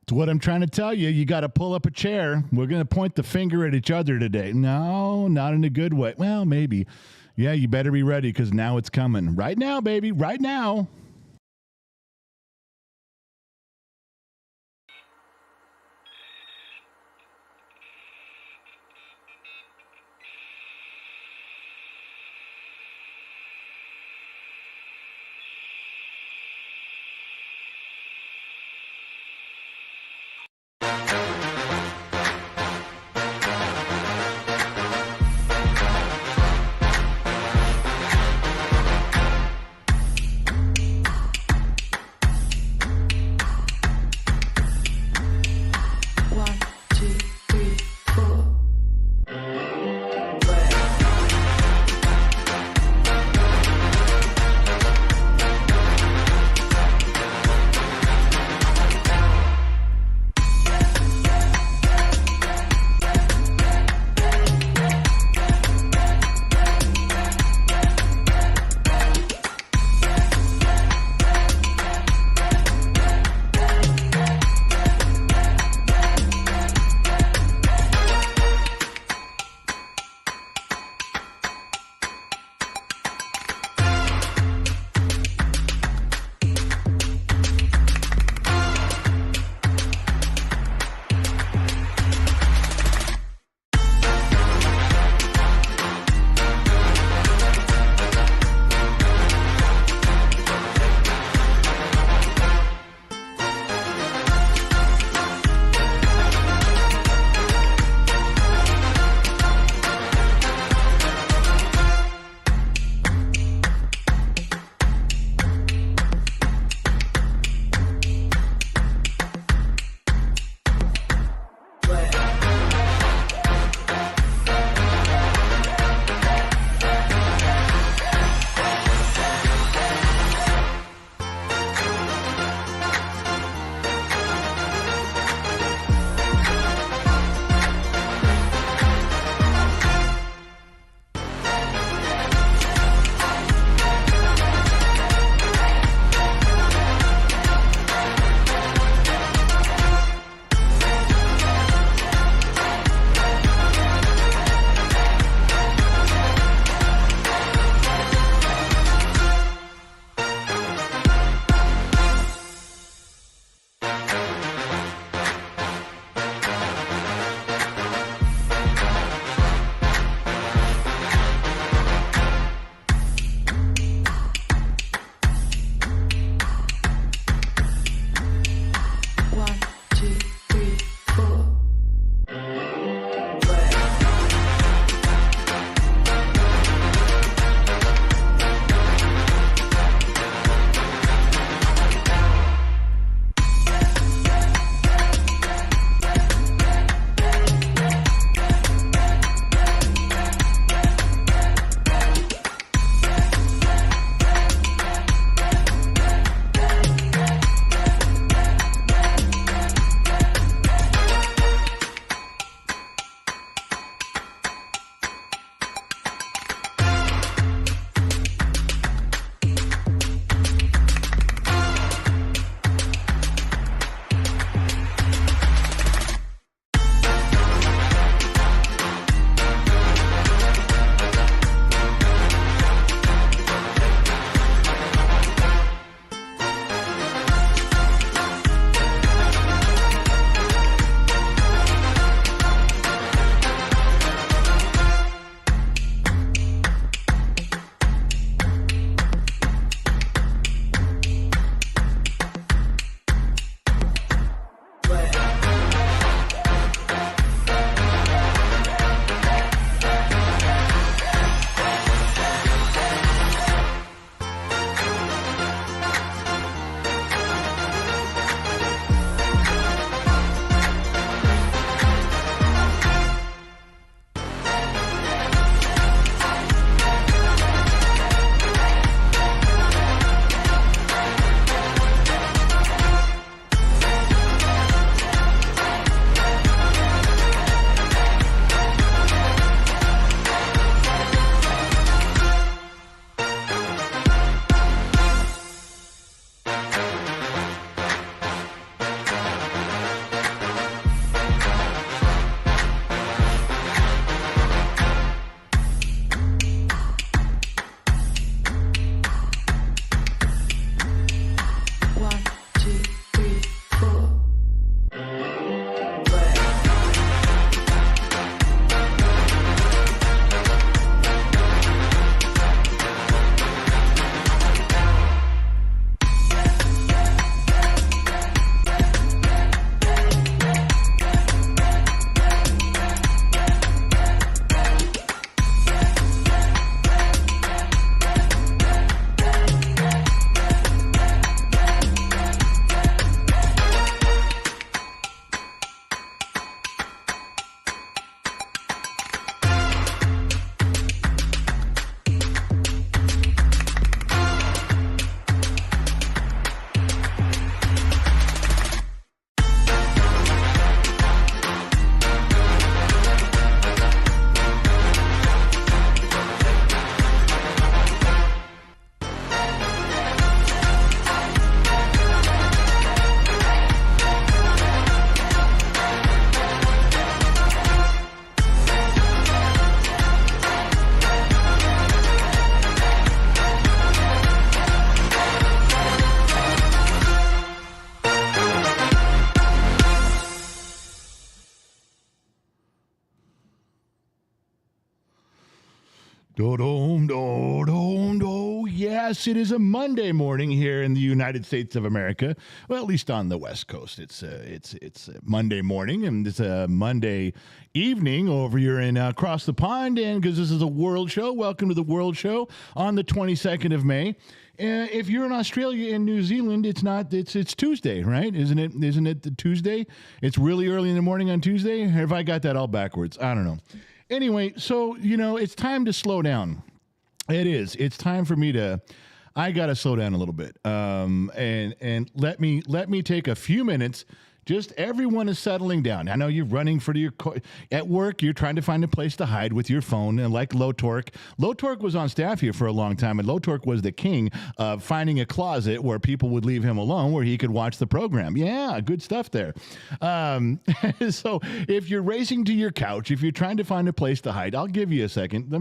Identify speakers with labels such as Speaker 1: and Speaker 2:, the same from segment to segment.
Speaker 1: It's what I'm trying to tell you. You got to pull up a chair. We're going to point the finger at each other today. No, not in a good way. Well, maybe. Yeah, you better be ready because now it's coming. Right now, baby. Right now. Yes, it is a Monday morning here in the United States of America. Well, at least on the West Coast, it's Monday morning, and it's a Monday evening over here in across the pond. And because this is a World Show, welcome to the World Show on the 22nd of May. If you're in Australia and New Zealand, it's not. It's Tuesday, right? Isn't it? Isn't it the Tuesday? It's really early in the morning on Tuesday. Or have I got that all backwards? I don't know. Anyway, so, it's time to slow down. It is. It's time for me to, I got to slow down a little bit. And let me take a few minutes. Just everyone is settling down. I know you're running for your, at work, you're trying to find a place to hide with your phone. And like Low Torque was on staff here for a long time. And Low Torque was the king of finding a closet where people would leave him alone, where he could watch the program. Yeah, good stuff there. So if you're racing to your couch, if you're trying to find a place to hide, I'll give you a second.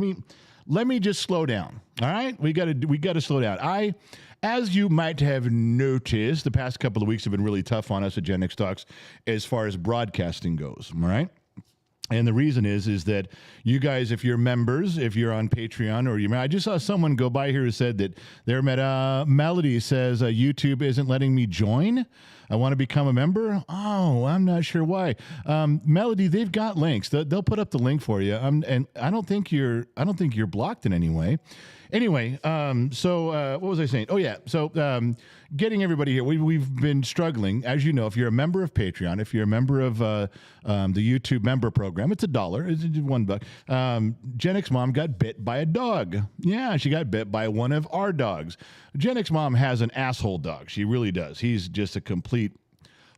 Speaker 1: Let me just slow down. All right? We got to slow down. As you might have noticed, the past couple of weeks have been really tough on us at Gen X Talks as far as broadcasting goes, all right? And the reason is that you guys, if you're members, if you're on Patreon, or I just saw someone go by here who said that their Melody says YouTube isn't letting me join. I want to become a member. Oh, I'm not sure why. Melody, they've got links. They'll put up the link for you. And I don't think you're blocked in any way. Anyway, so what was I saying? Oh, yeah. So getting everybody here, we've been struggling. As you know, if you're a member of Patreon, if you're a member of the YouTube member program, it's $1. It's $1. Gen X Mom got bit by a dog. Yeah, she got bit by one of our dogs. Gen X Mom has an asshole dog. She really does. He's just a complete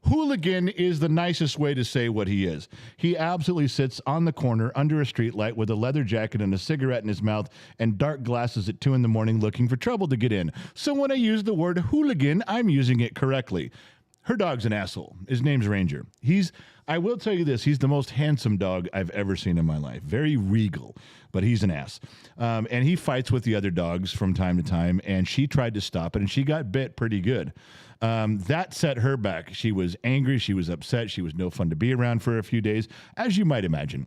Speaker 1: hooligan is the nicest way to say what he is. He absolutely sits on the corner under a streetlight with a leather jacket and a cigarette in his mouth and dark glasses at 2 a.m. looking for trouble to get in. So when I use the word hooligan, I'm using it correctly. Her dog's an asshole. His name's Ranger. I will tell you this, he's the most handsome dog I've ever seen in my life. Very regal, but he's an ass. And he fights with the other dogs from time to time, and she tried to stop it, and she got bit pretty good. That set her back. She was angry. She was upset. She was no fun to be around for a few days, as you might imagine.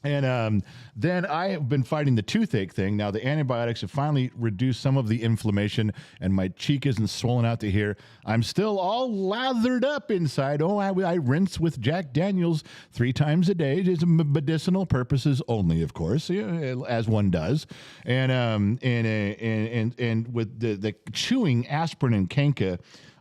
Speaker 1: And then I have been fighting the toothache thing. Now, the antibiotics have finally reduced some of the inflammation, and my cheek isn't swollen out to here. I'm still all lathered up inside. Oh, I rinse with Jack Daniels 3 times a day. It's medicinal purposes only, of course, as one does. And with the chewing aspirin and Kenka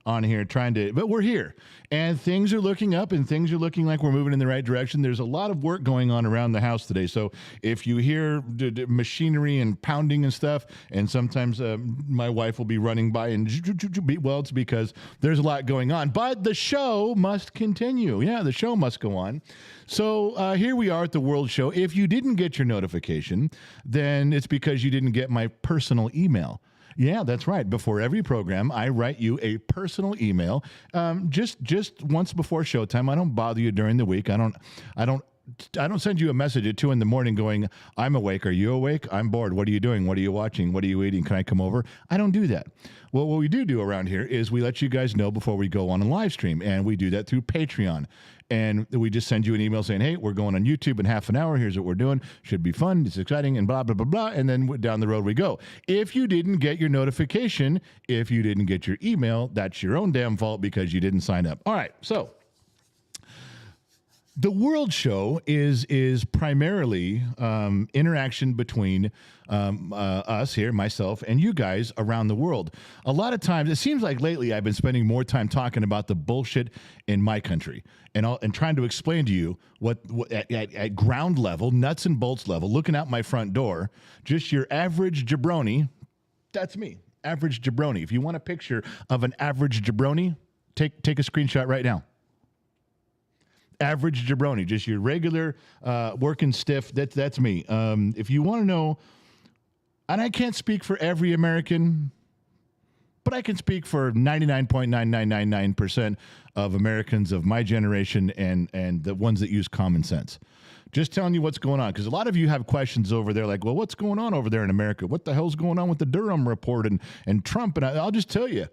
Speaker 1: on here but we're here, and things are looking up, and things are looking like we're moving in the right direction. There's a lot of work going on around the house today, so if you hear machinery and pounding and stuff, and sometimes my wife will be running by and well, it's because there's a lot going on, but the show must continue. Yeah, the show must go on. So here we are at the World Show. If you didn't get your notification, then it's because you didn't get my personal email. Yeah, that's right. Before every program, I write you a personal email. Just once before showtime. I don't bother you during the week. I don't send you a message at 2 a.m. going, I'm awake. Are you awake? I'm bored. What are you doing? What are you watching? What are you eating? Can I come over? I don't do that. Well, what we do around here is we let you guys know before we go on a live stream, and we do that through Patreon. And we just send you an email saying, hey, we're going on YouTube in half an hour. Here's what we're doing. Should be fun. It's exciting, and blah, blah, blah, blah. And then down the road we go. If you didn't get your notification, if you didn't get your email, that's your own damn fault because you didn't sign up. All right, so the World Show is primarily interaction between us here, myself, and you guys around the world. A lot of times, it seems like lately I've been spending more time talking about the bullshit in my country and trying to explain to you what at ground level, nuts and bolts level, looking out my front door, just your average jabroni. That's me, average jabroni. If you want a picture of an average jabroni, take a screenshot right now. Average jabroni, just your regular working stiff. That's me. If you want to know, and I can't speak for every American, but I can speak for 99.9999% of Americans of my generation and the ones that use common sense. Just telling you what's going on, because a lot of you have questions over there like, well, what's going on over there in America? What the hell's going on with the Durham report and Trump? And I'll just tell you.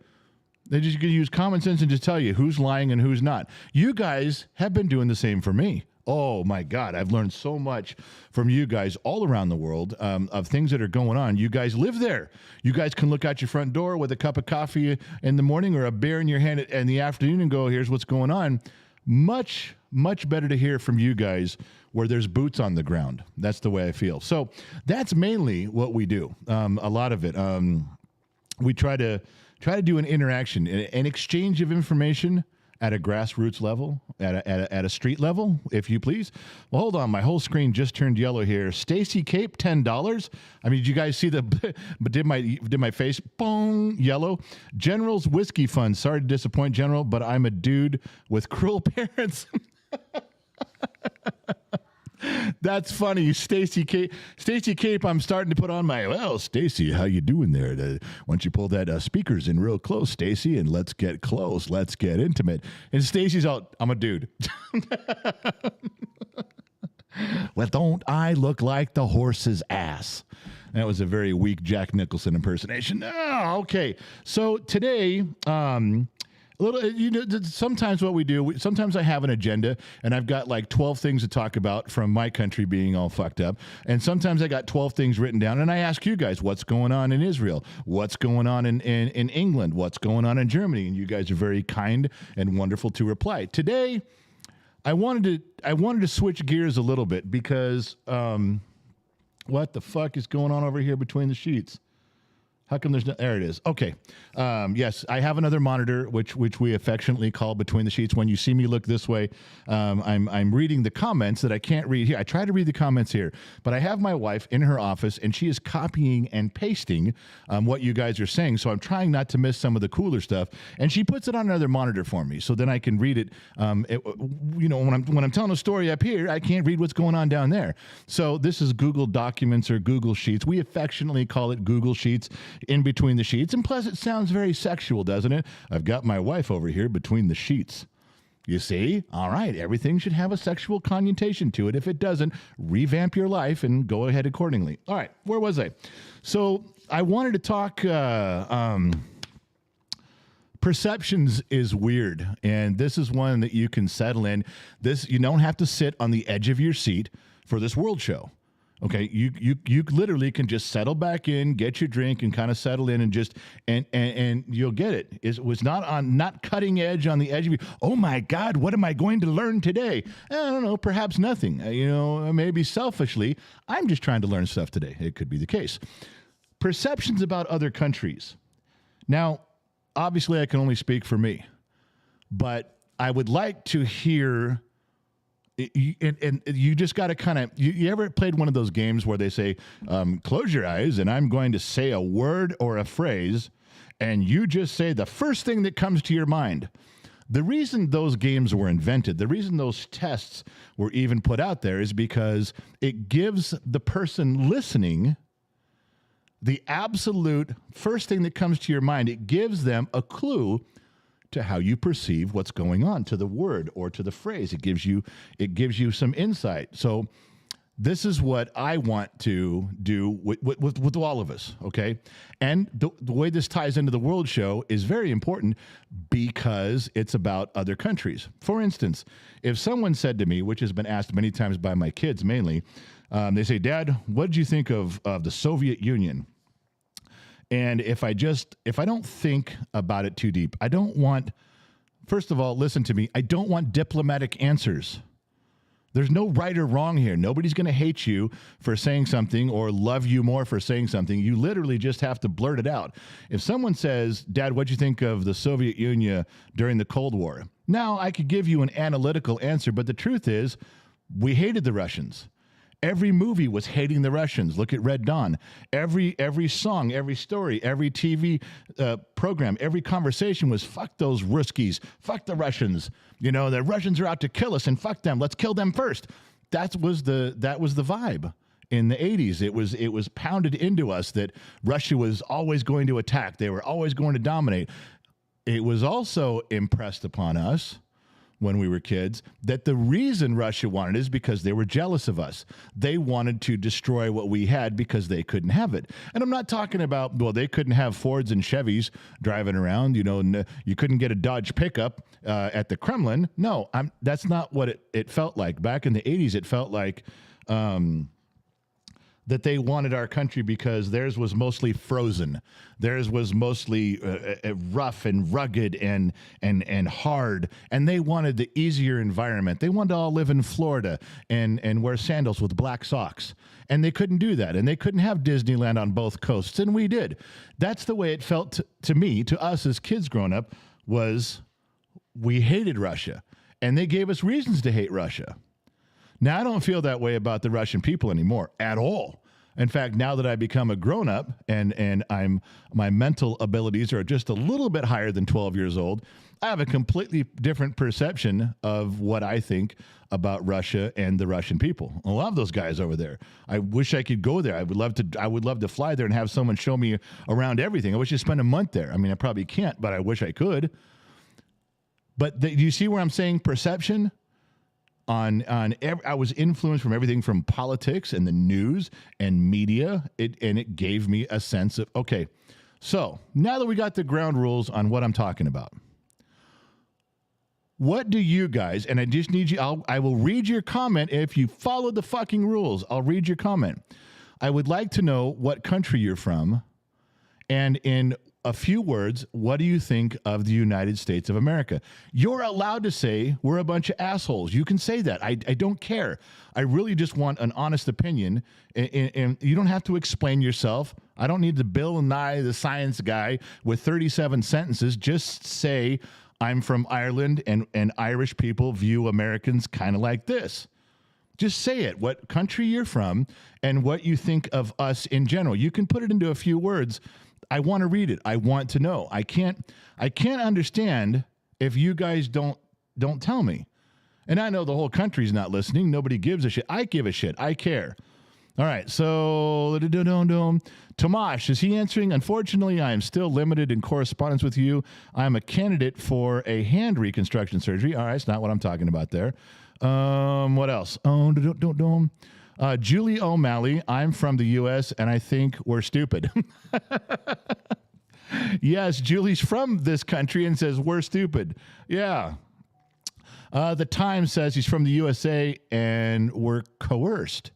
Speaker 1: They're just going to use common sense and just tell you who's lying and who's not. You guys have been doing the same for me. Oh my God, I've learned so much from you guys all around the world of things that are going on. You guys live there. You guys can look out your front door with a cup of coffee in the morning or a beer in your hand in the afternoon and go, here's what's going on. Much, much better to hear from you guys where there's boots on the ground. That's the way I feel. So that's mainly what we do. A lot of it. We try to do an interaction, an exchange of information at a grassroots level, at a street level, if you please. Well, hold on. My whole screen just turned yellow here. Stacy Cape, $10. I mean, did you guys see did my face, boom, yellow? General's Whiskey Fund. Sorry to disappoint, General, but I'm a dude with cruel parents. That's funny, Stacy Cape. Stacy Cape, I'm starting to put on my, well, Stacy, how you doing there? Why don't you pull that speakers in real close, Stacy, and let's get close. Let's get intimate. And Stacy's out, I'm a dude. Well, don't I look like the horse's ass? That was a very weak Jack Nicholson impersonation. Oh, okay. So today, sometimes what we do, sometimes I have an agenda and I've got like 12 things to talk about from my country being all fucked up. And sometimes I got 12 things written down and I ask you guys, what's going on in Israel? What's going on in England? What's going on in Germany? And you guys are very kind and wonderful to reply. Today, I wanted to switch gears a little bit because what the fuck is going on over here between the sheets? How come there's no, there it is. Okay. Yes, I have another monitor, which we affectionately call Between the Sheets. When you see me look this way, I'm reading the comments that I can't read here. I try to read the comments here, but I have my wife in her office, and she is copying and pasting what you guys are saying, so I'm trying not to miss some of the cooler stuff, and she puts it on another monitor for me, so then I can read it. When I'm telling a story up here, I can't read what's going on down there. So this is Google Documents or Google Sheets. We affectionately call it Google Sheets. In between the sheets, and plus it sounds very sexual, doesn't it? I've got my wife over here between the sheets. You see? All right, everything should have a sexual connotation to it. If it doesn't, revamp your life and go ahead accordingly. All right, where was I? So I wanted to talk perceptions is weird, and this is one that you can settle in. You don't have to sit on the edge of your seat for this world show. Okay, you literally can just settle back in, get your drink, and kind of settle in, and just and you'll get it. It was not cutting edge on the edge of you. Oh my God, what am I going to learn today? I don't know, perhaps nothing. Maybe selfishly, I'm just trying to learn stuff today. It could be the case. Perceptions about other countries. Now, obviously, I can only speak for me, but I would like to hear. And you just got to kind of, you ever played one of those games where they say, close your eyes and I'm going to say a word or a phrase, and you just say the first thing that comes to your mind. The reason those games were invented, the reason those tests were even put out there is because it gives the person listening the absolute first thing that comes to your mind. It gives them a clue to how you perceive what's going on, to the word or to the phrase. It gives you some insight. So this is what I want to do with all of us, okay? And the way this ties into the World Show is very important because it's about other countries. For instance, if someone said to me, which has been asked many times by my kids mainly, they say, Dad, what did you think of the Soviet Union? And if I don't think about it too deep, first of all, listen to me, I don't want diplomatic answers. There's no right or wrong here. Nobody's going to hate you for saying something or love you more for saying something. You literally just have to blurt it out. If someone says, Dad, what'd you think of the Soviet Union during the Cold War? Now, I could give you an analytical answer, but the truth is, we hated the Russians. Every movie was hating the Russians. Look at Red Dawn. Every song, every story, every TV program, every conversation was fuck those Ruskies, fuck the Russians. The Russians are out to kill us, and fuck them. Let's kill them first. That was the vibe in the 80s. It was pounded into us that Russia was always going to attack. They were always going to dominate. It was also impressed upon us when we were kids, that the reason Russia wanted it is because they were jealous of us. They wanted to destroy what we had because they couldn't have it. And I'm not talking about, they couldn't have Fords and Chevys driving around, you couldn't get a Dodge pickup at the Kremlin. No, that's not what it felt like. Back in the 80s, it felt like that they wanted our country because theirs was mostly frozen. Theirs was mostly rough and rugged and hard. And they wanted the easier environment. They wanted to all live in Florida and wear sandals with black socks. And they couldn't do that. And they couldn't have Disneyland on both coasts. And we did. That's the way it felt to me, to us as kids growing up, was we hated Russia. And they gave us reasons to hate Russia. Now, I don't feel that way about the Russian people anymore at all. In fact, now that I become a grown-up and my mental abilities are just a little bit higher than 12 years old, I have a completely different perception of what I think about Russia and the Russian people. I love those guys over there. I wish I could go there. I would love to fly there and have someone show me around everything. I wish I spend a month there. I mean, I probably can't, but I wish I could. But do you see where I'm saying perception? I was influenced from everything from politics and the news and media. It gave me a sense of, okay, so now that we got the ground rules on what I'm talking about, what do you guys, and I just need you, I will read your comment. If you follow the fucking rules, I'll read your comment. I would like to know what country you're from, and in a few words, what do you think of the United States of America? You're allowed to say we're a bunch of assholes. You can say that. I don't care. I really just want an honest opinion, and you don't have to explain yourself. I don't need the Bill Nye the Science Guy with 37 sentences. Just say I'm from Ireland, and Irish people view Americans kind of like this. Just say it, what country you're from, and what you think of us in general. You can put it into a few words. I want to read it. I want to know. I can't understand if you guys don't tell me. And I know the whole country's not listening. Nobody gives a shit. I give a shit. I care. All right. So Tomash, is he answering? Unfortunately, I am still limited in correspondence with you. I'm a candidate for a hand reconstruction surgery. All right. It's not what I'm talking about there. What else? Julie O'Malley, I'm from the U.S., and I think we're stupid. Yes, Julie's from this country and says we're stupid. Yeah. The Times says he's from the USA and we're coerced.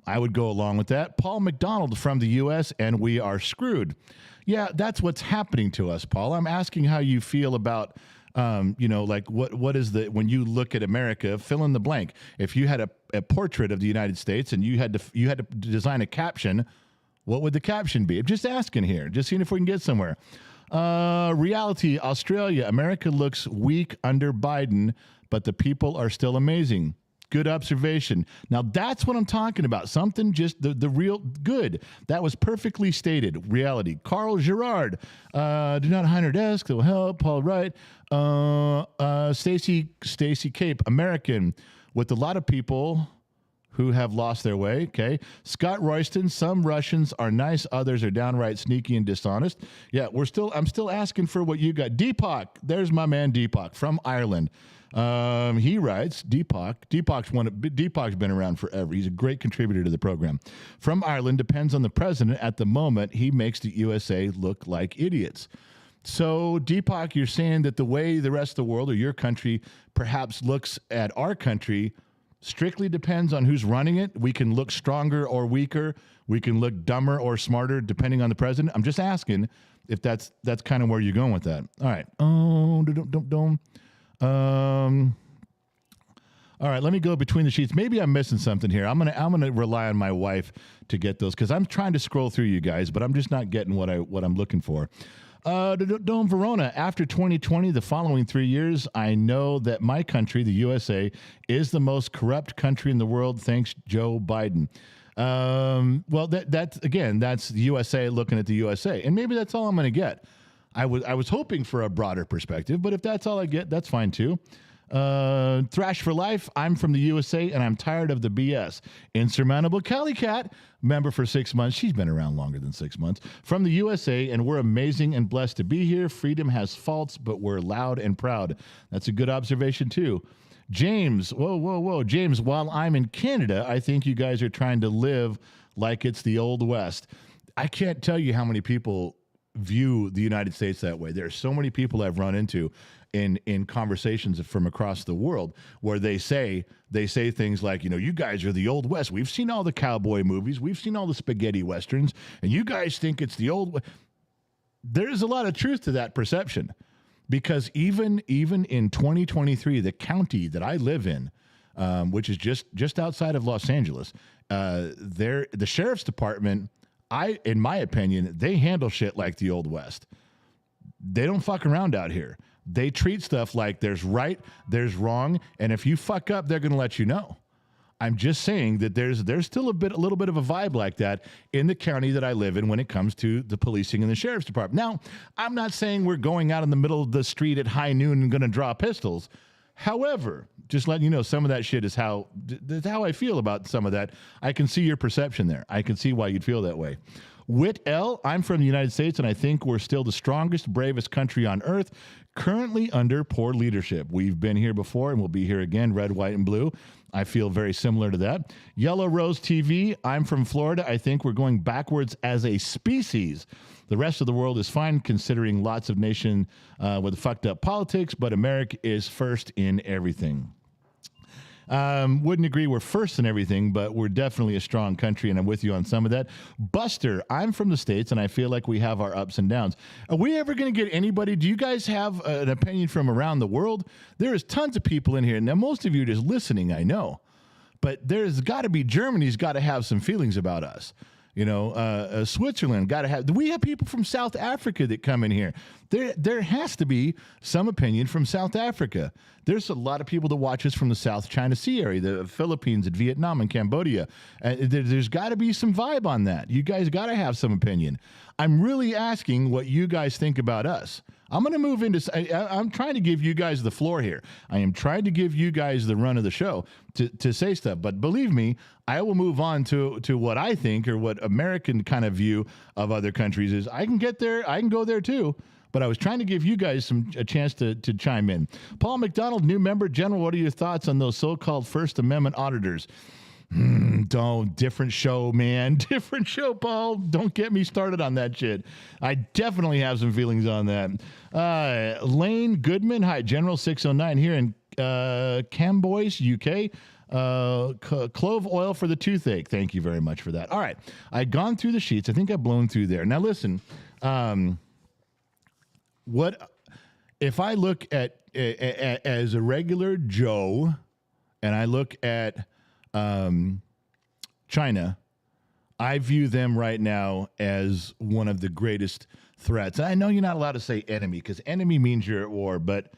Speaker 1: I would go along with that. Paul McDonald from the U.S. and we are screwed. Yeah, that's what's happening to us, Paul. I'm asking how you feel about like what is when you look at America, fill in the blank. If you had a portrait of the United States and you had to design a caption, what would the caption be? I'm just asking here, just seeing if we can get somewhere. Reality, Australia, America looks weak under Biden, but the people are still amazing. Good observation. Now that's what I'm talking about. Something just the real good. That was perfectly stated. Reality. Carl Gerard. Do not hide her desk. That will help. Paul Wright. Stacy Cape. American. With a lot of people who have lost their way. Okay. Scott Royston. Some Russians are nice. Others are downright sneaky and dishonest. Yeah, I'm still asking for what you got. Deepak. There's my man Deepak from Ireland. He writes, Deepak's been around forever. He's a great contributor to the program. From Ireland, depends on the president. At the moment, he makes the USA look like idiots. So, Deepak, you're saying that the way the rest of the world or your country perhaps looks at our country strictly depends on who's running it. We can look stronger or weaker. We can look dumber or smarter depending on the president. I'm just asking if that's kind of where you're going with that. All right. All right, let me go between the sheets. Maybe I'm missing something here. I'm gonna rely on my wife to get those because I'm trying to scroll through you guys, but I'm just not getting what I'm looking for. Dome Verona, after 2020, the following 3 years, I know that my country, the USA, is the most corrupt country in the world. Thanks, Joe Biden. Well, that's the USA looking at the USA, and maybe that's all I'm going to get. I was hoping for a broader perspective, but if that's all I get, that's fine too. Thrash for Life, I'm from the USA and I'm tired of the BS. Insurmountable Cali Cat, member for 6 months. She's been around longer than 6 months. From the USA, and we're amazing and blessed to be here. Freedom has faults, but we're loud and proud. That's a good observation too. James, whoa. James, while I'm in Canada, I think you guys are trying to live like it's the Old West. I can't tell you how many people view the United States that way. There are so many people I've run into in conversations from across the world where they say things like, you guys are the old West. We've seen all the cowboy movies. We've seen all the spaghetti westerns, and you guys think it's the old West. There's a lot of truth to that perception, because even in 2023, the county that I live in, which is just outside of Los Angeles, the sheriff's department, in my opinion, they handle shit like the old West. They don't fuck around out here. They treat stuff like there's right, there's wrong, and if you fuck up, they're going to let you know. I'm just saying that there's still a little bit of a vibe like that in the county that I live in when it comes to the policing and the sheriff's department. Now, I'm not saying we're going out in the middle of the street at high noon and going to draw pistols. However, just letting you know, some of that shit is that's how I feel about some of that. I can see your perception there. I can see why you'd feel that way. Whit L., I'm from the United States, and I think we're still the strongest, bravest country on earth, currently under poor leadership. We've been here before, and we'll be here again, red, white, and blue. I feel very similar to that. Yellow Rose TV, I'm from Florida. I think we're going backwards as a species. The rest of the world is fine, considering lots of nation with fucked up politics, but America is first in everything. Wouldn't agree we're first in everything, but we're definitely a strong country, and I'm with you on some of that. Buster, I'm from the States, and I feel like we have our ups and downs. Are we ever going to get anybody? Do you guys have an opinion from around the world? There is tons of people in here. Now, most of you are just listening, I know, but there's got to be, Germany's got to have some feelings about us. Switzerland got to have. We have people from South Africa that come in here. There has to be some opinion from South Africa. There's a lot of people that watch us from the South China Sea area, the Philippines and Vietnam and Cambodia. There's got to be some vibe on that. You guys got to have some opinion. I'm really asking what you guys think about us. I'm going to move into, I'm trying to give you guys the floor here. I am trying to give you guys the run of the show to say stuff. But believe me, I will move on to what I think, or what American kind of view of other countries is. I can get there. I can go there too. But I was trying to give you guys a chance to chime in. Paul McDonald, new member. General, what are your thoughts on those so-called First Amendment auditors? Different show, man. Different show, Paul. Don't get me started on that shit. I definitely have some feelings on that. Lane Goodman, hi, General 609 here in Camboys, UK. Clove oil for the toothache. Thank you very much for that. All right. I'd gone through the sheets. I think I've blown through there. Now, listen, what if I look at as a regular Joe, and I look at China, I view them right now as one of the greatest threats. And I know you're not allowed to say enemy, because enemy means you're at war, but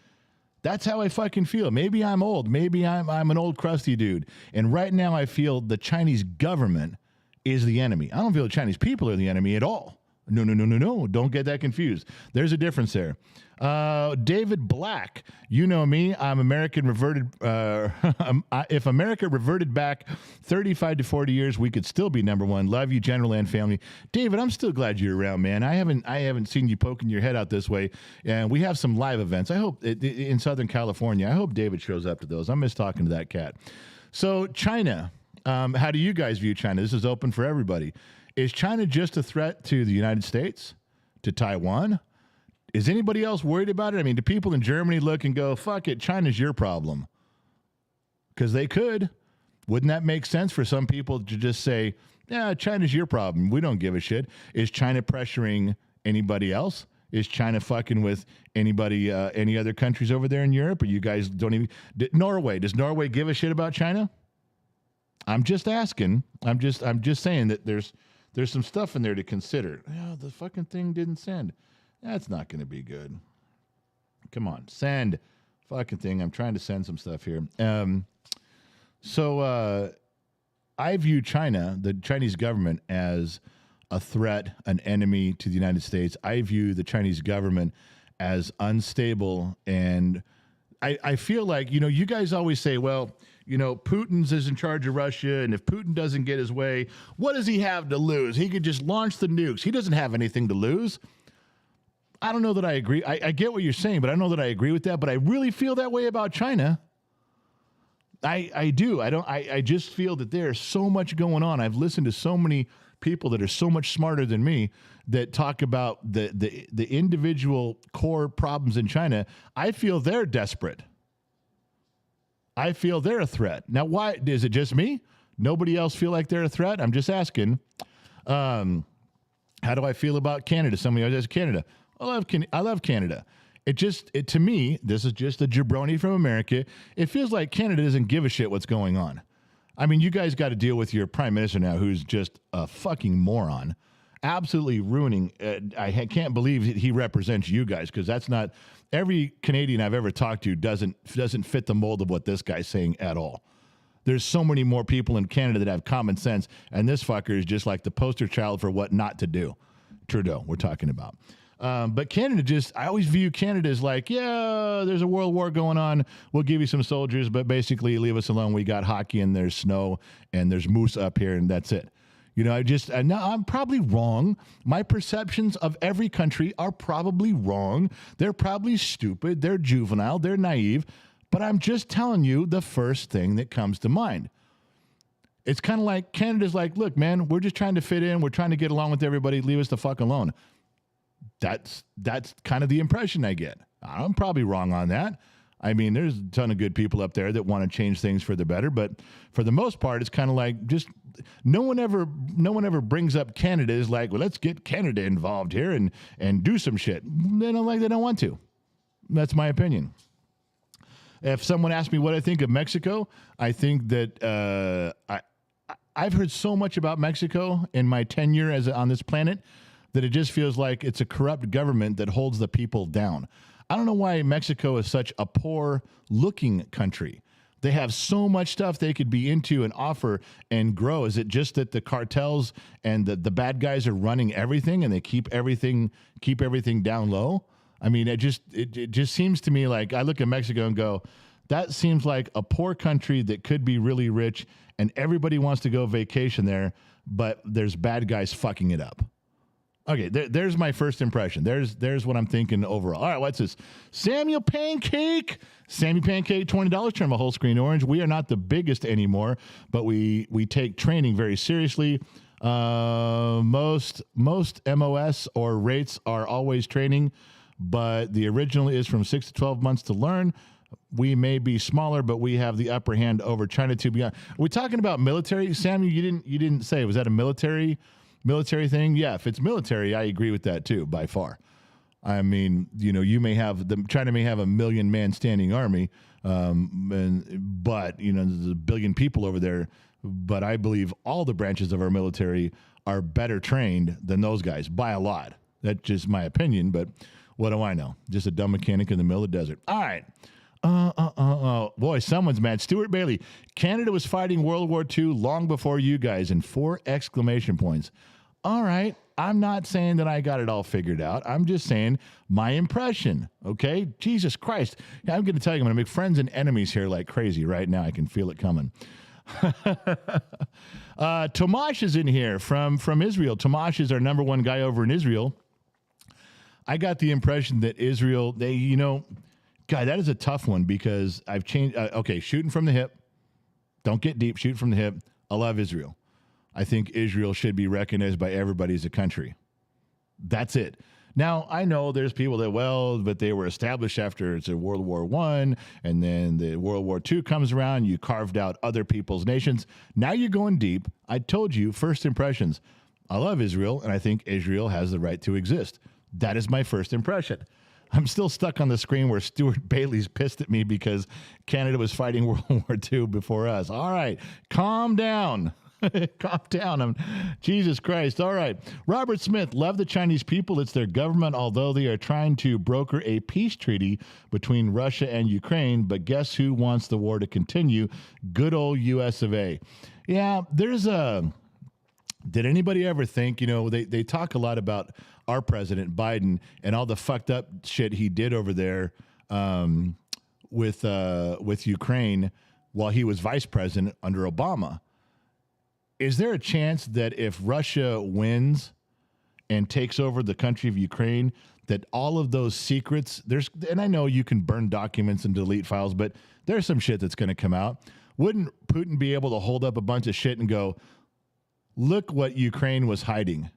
Speaker 1: that's how I fucking feel. Maybe I'm old. Maybe I'm an old crusty dude. And right now I feel the Chinese government is the enemy. I don't feel the Chinese people are the enemy at all. No. Don't get that confused. There's a difference there. David Black, you know me. I'm American reverted. If America reverted back 35 to 40 years, we could still be number one. Love you, General and family. David, I'm still glad you're around, man. I haven't seen you poking your head out this way. And we have some live events. I hope in Southern California. I hope David shows up to those. I miss talking to that cat. So China, how do you guys view China? This is open for everybody. Is China just a threat to the United States, to Taiwan? Is anybody else worried about it? I mean, do people in Germany look and go, fuck it, China's your problem? Because they could. Wouldn't that make sense for some people to just say, yeah, China's your problem. We don't give a shit. Is China pressuring anybody else? Is China fucking with anybody, any other countries over there in Europe? Or you guys don't even... Norway. Does Norway give a shit about China? I'm just asking. I'm just saying that there's some stuff in there to consider. Oh, the fucking thing didn't send. That's not going to be good. Come on, send. Fucking thing. I'm trying to send some stuff here. So I view China, the Chinese government, as a threat, an enemy to the United States. I view the Chinese government as unstable. And I feel like, you guys always say, well, Putin's is in charge of Russia, and if Putin doesn't get his way, what does he have to lose? He could just launch the nukes. He doesn't have anything to lose. I don't know that I agree. I get what you're saying, but I don't know that I agree with that. But I really feel that way about China. I do. I just feel that there's so much going on. I've listened to so many people that are so much smarter than me that talk about the individual core problems in China. I feel they're desperate. I feel they're a threat. Now, why is it just me? Nobody else feel like they're a threat? I'm just asking. How do I feel about Canada? Somebody else says Canada. I love Canada. To me, this is just a jabroni from America. It feels like Canada doesn't give a shit what's going on. I mean, you guys got to deal with your prime minister now, who's just a fucking moron, absolutely ruining. I can't believe he represents you guys, because that's not every Canadian I've ever talked to doesn't fit the mold of what this guy's saying at all. There's so many more people in Canada that have common sense, and this fucker is just like the poster child for what not to do. Trudeau, we're talking about. But Canada I always view Canada as like, yeah, there's a world war going on. We'll give you some soldiers, but basically leave us alone. We got hockey and there's snow and there's moose up here and that's it. You know, I'm probably wrong. My perceptions of every country are probably wrong. They're probably stupid. They're juvenile. They're naive. But I'm just telling you the first thing that comes to mind. It's kind of like Canada's like, look, man, we're just trying to fit in. We're trying to get along with everybody. Leave us the fuck alone. That's kind of the impression I get. I'm probably wrong on that. I mean, there's a ton of good people up there that want to change things for the better, but for the most part, it's kind of like just no one ever brings up Canada as like, well, let's get Canada involved here and do some shit. They don't want to. That's my opinion. If someone asks me what I think of Mexico, I think that I've heard so much about Mexico in my tenure on this planet that it just feels like it's a corrupt government that holds the people down. I don't know why Mexico is such a poor-looking country. They have so much stuff they could be into and offer and grow. Is it just that the cartels and the bad guys are running everything and they keep everything down low? I mean, it just seems to me like I look at Mexico and go, that seems like a poor country that could be really rich and everybody wants to go vacation there, but there's bad guys fucking it up. Okay, there's my first impression. There's what I'm thinking overall. All right, what's this? Samuel Pancake, $20. Turn my whole screen orange. We are not the biggest anymore, but we take training very seriously. Most MOS or rates are always training, but the original is from 6 to 12 months to learn. We may be smaller, but we have the upper hand over China to beyond. Are we talking about military? Samuel, you didn't say. Was that a military thing? Yeah, if it's military, I agree with that too, by far. I mean, you know, China may have a 1 million man standing army, but you know, there's 1 billion people over there. But I believe all the branches of our military are better trained than those guys by a lot. That's just my opinion, but what do I know? Just a dumb mechanic in the middle of the desert. All right. Boy, someone's mad. Stuart Bailey, Canada was fighting World War II long before you guys, and 4 exclamation points. All right, I'm not saying that I got it all figured out. I'm just saying my impression, okay? Jesus Christ. I'm going to tell you, I'm going to make friends and enemies here like crazy right now. I can feel it coming. Tomash is in here from Israel. Tomash is our number one guy over in Israel. I got the impression that Israel, God, that is a tough one because I've changed. Okay, shooting from the hip. Don't get deep. Shoot from the hip. I love Israel. I think Israel should be recognized by everybody as a country. That's it. Now, I know there's people that, but they were established after World War I, and then the World War II comes around, you carved out other people's nations. Now you're going deep. I told you, first impressions. I love Israel, and I think Israel has the right to exist. That is my first impression. I'm still stuck on the screen where Stuart Bailey's pissed at me because Canada was fighting World War II before us. All right, calm down. Calm down. Jesus Christ. All right. Robert Smith, love the Chinese people. It's their government, although they are trying to broker a peace treaty between Russia and Ukraine. But guess who wants the war to continue? Good old US of A. Yeah, did anybody ever think, they talk a lot about our president, Biden, and all the fucked up shit he did over there with Ukraine while he was vice president under Obama. Is there a chance that if Russia wins and takes over the country of Ukraine, that all of those secrets, and I know you can burn documents and delete files, but there's some shit that's going to come out. Wouldn't Putin be able to hold up a bunch of shit and go, look what Ukraine was hiding.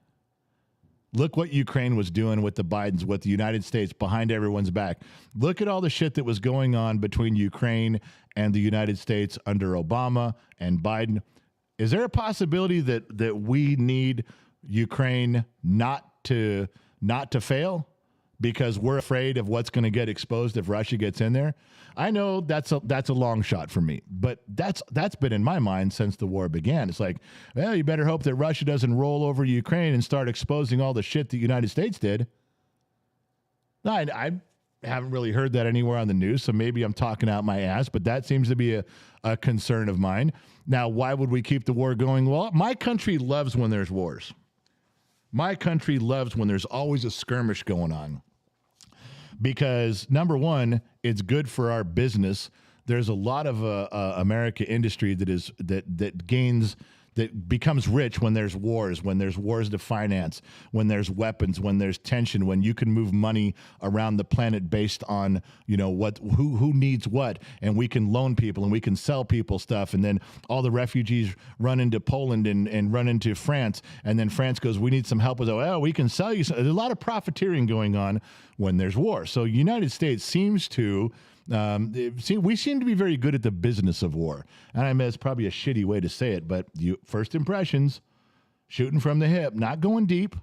Speaker 1: Look what Ukraine was doing with the Bidens, with the United States behind everyone's back. Look at all the shit that was going on between Ukraine and the United States under Obama and Biden. Is there a possibility that we need Ukraine not to fail because we're afraid of what's going to get exposed if Russia gets in there? I know that's a long shot for me, but that's been in my mind since the war began. It's like, well, you better hope that Russia doesn't roll over Ukraine and start exposing all the shit the United States did. I haven't really heard that anywhere on the news, so maybe I'm talking out my ass, but that seems to be a concern of mine. Now, why would we keep the war going? Well, my country loves when there's wars. My country loves when there's always a skirmish going on. Because number one, it's good for our business. There's a lot of America industry that becomes rich when there's wars to finance, when there's weapons, when there's tension, when you can move money around the planet based on, who needs what, and we can loan people and we can sell people stuff, and then all the refugees run into Poland and run into France, and then France goes, we need some help with, we can sell you. There's a lot of profiteering going on when there's war. So United States seems to we seem to be very good at the business of war. And I mean, it's probably a shitty way to say it, but first impressions, shooting from the hip, not going deep.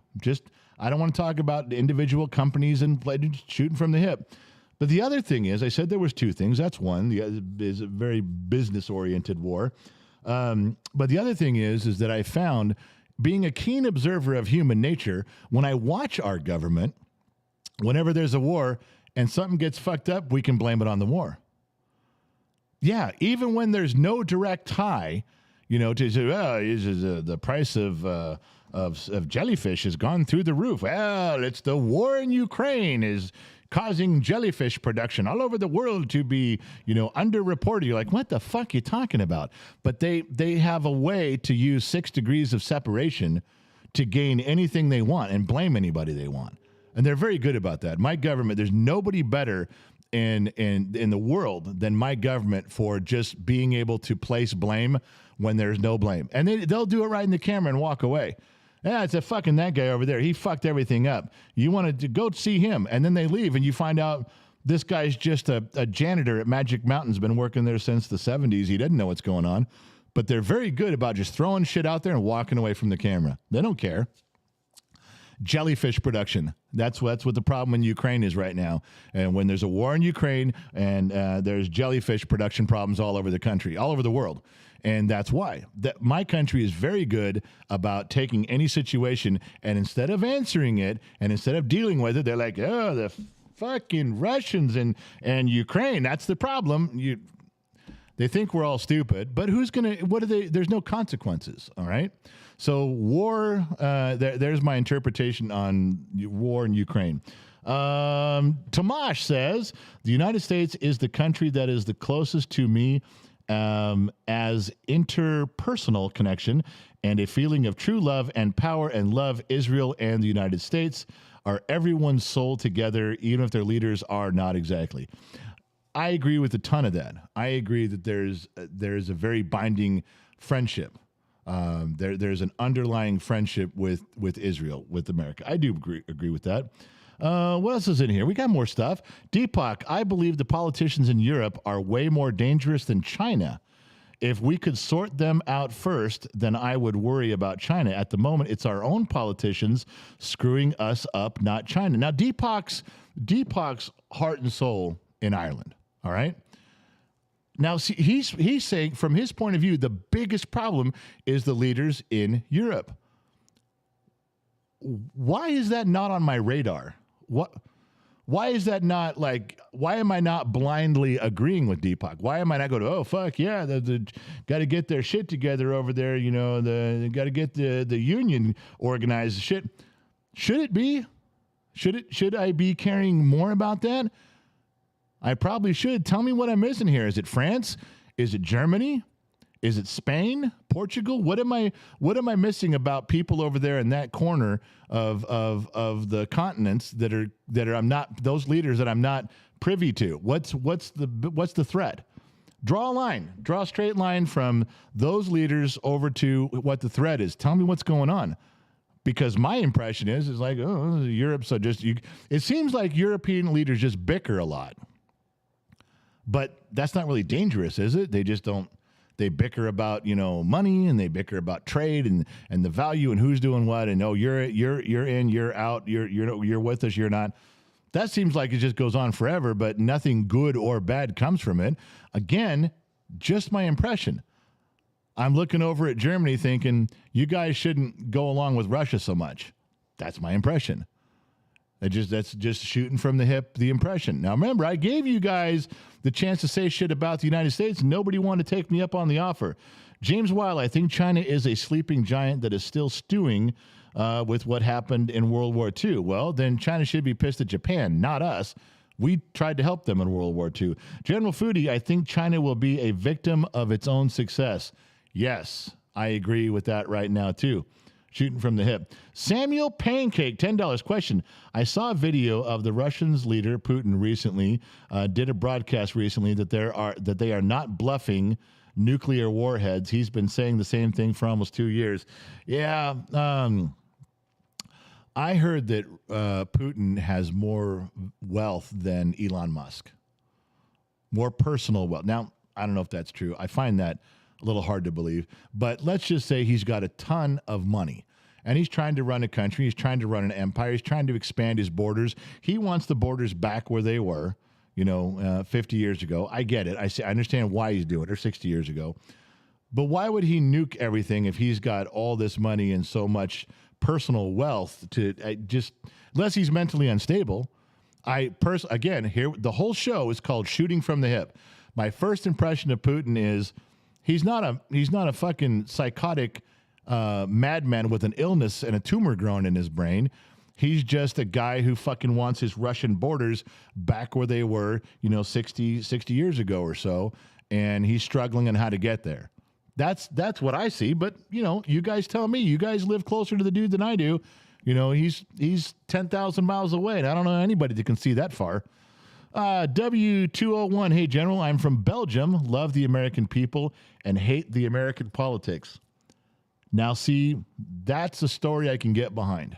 Speaker 1: I don't want to talk about individual companies and shooting from the hip. But the other thing is, I said there was two things. That's one. The other is a very business-oriented war. But the other thing is that I found, being a keen observer of human nature, when I watch our government, whenever there's a war, and something gets fucked up, we can blame it on the war. Yeah, even when there's no direct tie, to say, the price of jellyfish has gone through the roof. Well, it's the war in Ukraine is causing jellyfish production all over the world to be, underreported. You're like, what the fuck are you talking about? But they have a way to use 6 degrees of separation to gain anything they want and blame anybody they want. And they're very good about that. My government, there's nobody better in the world than my government for just being able to place blame when there's no blame. And they'll do it right in the camera and walk away. Yeah, it's fucking that guy over there. He fucked everything up. You wanted to go see him. And then they leave and you find out this guy's just a janitor at Magic Mountain's been working there since the 70s. He doesn't know what's going on. But they're very good about just throwing shit out there and walking away from the camera. They don't care. Jellyfish production. That's what the problem in Ukraine is right now. And when there's a war in Ukraine and there's jellyfish production problems all over the country, all over the world. And that's why my country is very good about taking any situation and instead of answering it and instead of dealing with it, they're like, oh, the fucking Russians and Ukraine, that's the problem. They think we're all stupid, but there's no consequences, all right? So war, there's my interpretation on war in Ukraine. Tomash says, the United States is the country that is the closest to me as interpersonal connection and a feeling of true love and power and love. Israel and the United States are everyone's soul together, even if their leaders are not exactly. I agree with a ton of that. I agree that there's a very binding friendship. There's an underlying friendship with Israel, with America. I do agree with that. What else is in here? We got more stuff. Deepak, I believe the politicians in Europe are way more dangerous than China. If we could sort them out first, then I would worry about China. At the moment, it's our own politicians screwing us up, not China. Now, Deepak's heart and soul in Ireland, all right? Now, see, he's saying, from his point of view, the biggest problem is the leaders in Europe. Why is that not on my radar? Why is that not why am I not blindly agreeing with Deepak? Why am I not going, oh, fuck, yeah, the got to get their shit together over there, got to get the union organized. Shit. Should it be? Should I be caring more about that? I probably should. Tell me what I'm missing here. Is it France? Is it Germany? Is it Spain? Portugal? What am I missing about people over there in that corner of the continents that are I'm not, those leaders that I'm not privy to? What's the threat? Draw a line, draw a straight line from those leaders over to what the threat is. Tell me what's going on. Because my impression is like, oh, Europe, so just, it seems like European leaders just bicker a lot. But that's not really dangerous, is it? They just don't, they bicker about, money, and they bicker about trade and the value and who's doing what, and you're in, you're out, you're with us, you're not. That seems like it just goes on forever, but nothing good or bad comes from it. Again, just my impression. I'm looking over at Germany thinking, you guys shouldn't go along with Russia so much. That's my impression. That's just shooting from the hip, the impression. Now, remember, I gave you guys the chance to say shit about the United States. Nobody wanted to take me up on the offer. James Weil, I think China is a sleeping giant that is still stewing with what happened in World War II. Well, then China should be pissed at Japan, not us. We tried to help them in World War II. General Foodie, I think China will be a victim of its own success. Yes, I agree with that right now, too. Shooting from the hip. Samuel Pancake, $10. Question. I saw a video of the Russians leader, Putin, recently, did a broadcast recently that they are not bluffing nuclear warheads. He's been saying the same thing for almost 2 years. Yeah, I heard that Putin has more wealth than Elon Musk. More personal wealth. Now, I don't know if that's true. I find that a little hard to believe. But let's just say he's got a ton of money. And he's trying to run a country. He's trying to run an empire. He's trying to expand his borders. He wants the borders back where they were, 50 years ago. I get it. I understand why he's doing it, or 60 years ago. But why would he nuke everything if he's got all this money and so much personal wealth unless he's mentally unstable? Again, here, the whole show is called Shooting from the Hip. My first impression of Putin is he's not a fucking psychotic madman with an illness and a tumor growing in his brain. He's just a guy who fucking wants his Russian borders back where they were, 60 years ago or so, and he's struggling on how to get there. That's what I see, but you guys tell me. You guys live closer to the dude than I do. He's 10,000 miles away, and I don't know anybody that can see that far. W201, hey, General, I'm from Belgium, love the American people, and hate the American politics. Now, see, that's a story I can get behind.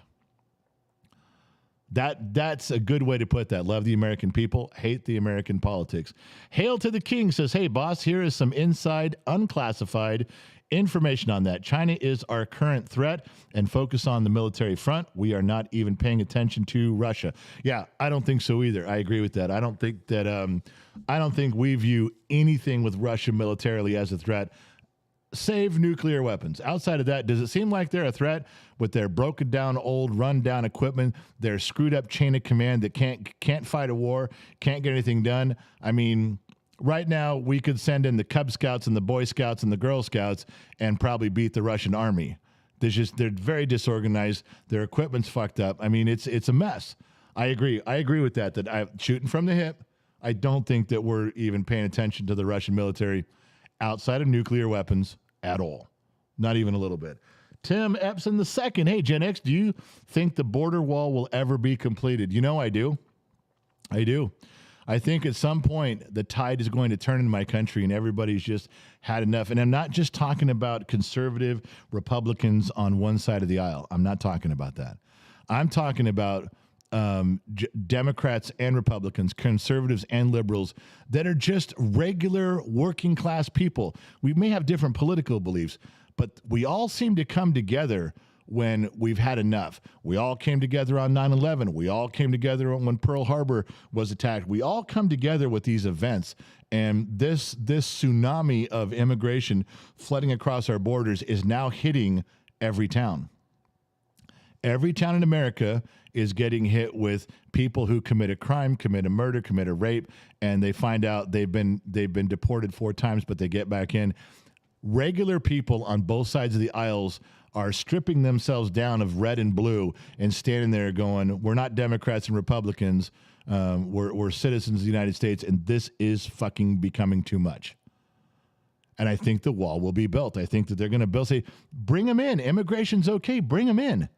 Speaker 1: That's a good way to put that. Love the American people, hate the American politics. Hail to the King says, hey, boss, here is some inside, unclassified information on that. China is our current threat, and focus on the military front. We are not even paying attention to Russia. Yeah, I don't think so either. I agree with that. I don't think we view anything with Russia militarily as a threat, save nuclear weapons. Outside of that, does it seem like they're a threat with their broken down, old, run down equipment, their screwed up chain of command that can't fight a war, can't get anything done? I mean, right now we could send in the Cub Scouts and the Boy Scouts and the Girl Scouts and probably beat the Russian army. They're very disorganized. Their equipment's fucked up. I mean, it's a mess. I agree. I agree with that. Shooting from the hip, I don't think that we're even paying attention to the Russian military outside of nuclear weapons at all. Not even a little bit. Tim Epson II. Hey, Gen X, do you think the border wall will ever be completed? I do. I do. I think at some point the tide is going to turn in my country and everybody's just had enough. And I'm not just talking about conservative Republicans on one side of the aisle. I'm not talking about that. I'm talking about Democrats and Republicans, conservatives and liberals that are just regular working class people. We may have different political beliefs, but we all seem to come together when we've had enough. We all came together on 9/11. We all came together when Pearl Harbor was attacked. We all come together with these events, and this tsunami of immigration flooding across our borders is now hitting every town. Every town in America is getting hit with people who commit a crime, commit a murder, commit a rape, and they find out they've been deported 4 times, but they get back in. Regular people on both sides of the aisles are stripping themselves down of red and blue and standing there going, we're not Democrats and Republicans. We're citizens of the United States, and this is fucking becoming too much. And I think the wall will be built. I think that they're going to say, bring them in. Immigration's okay. Bring them in.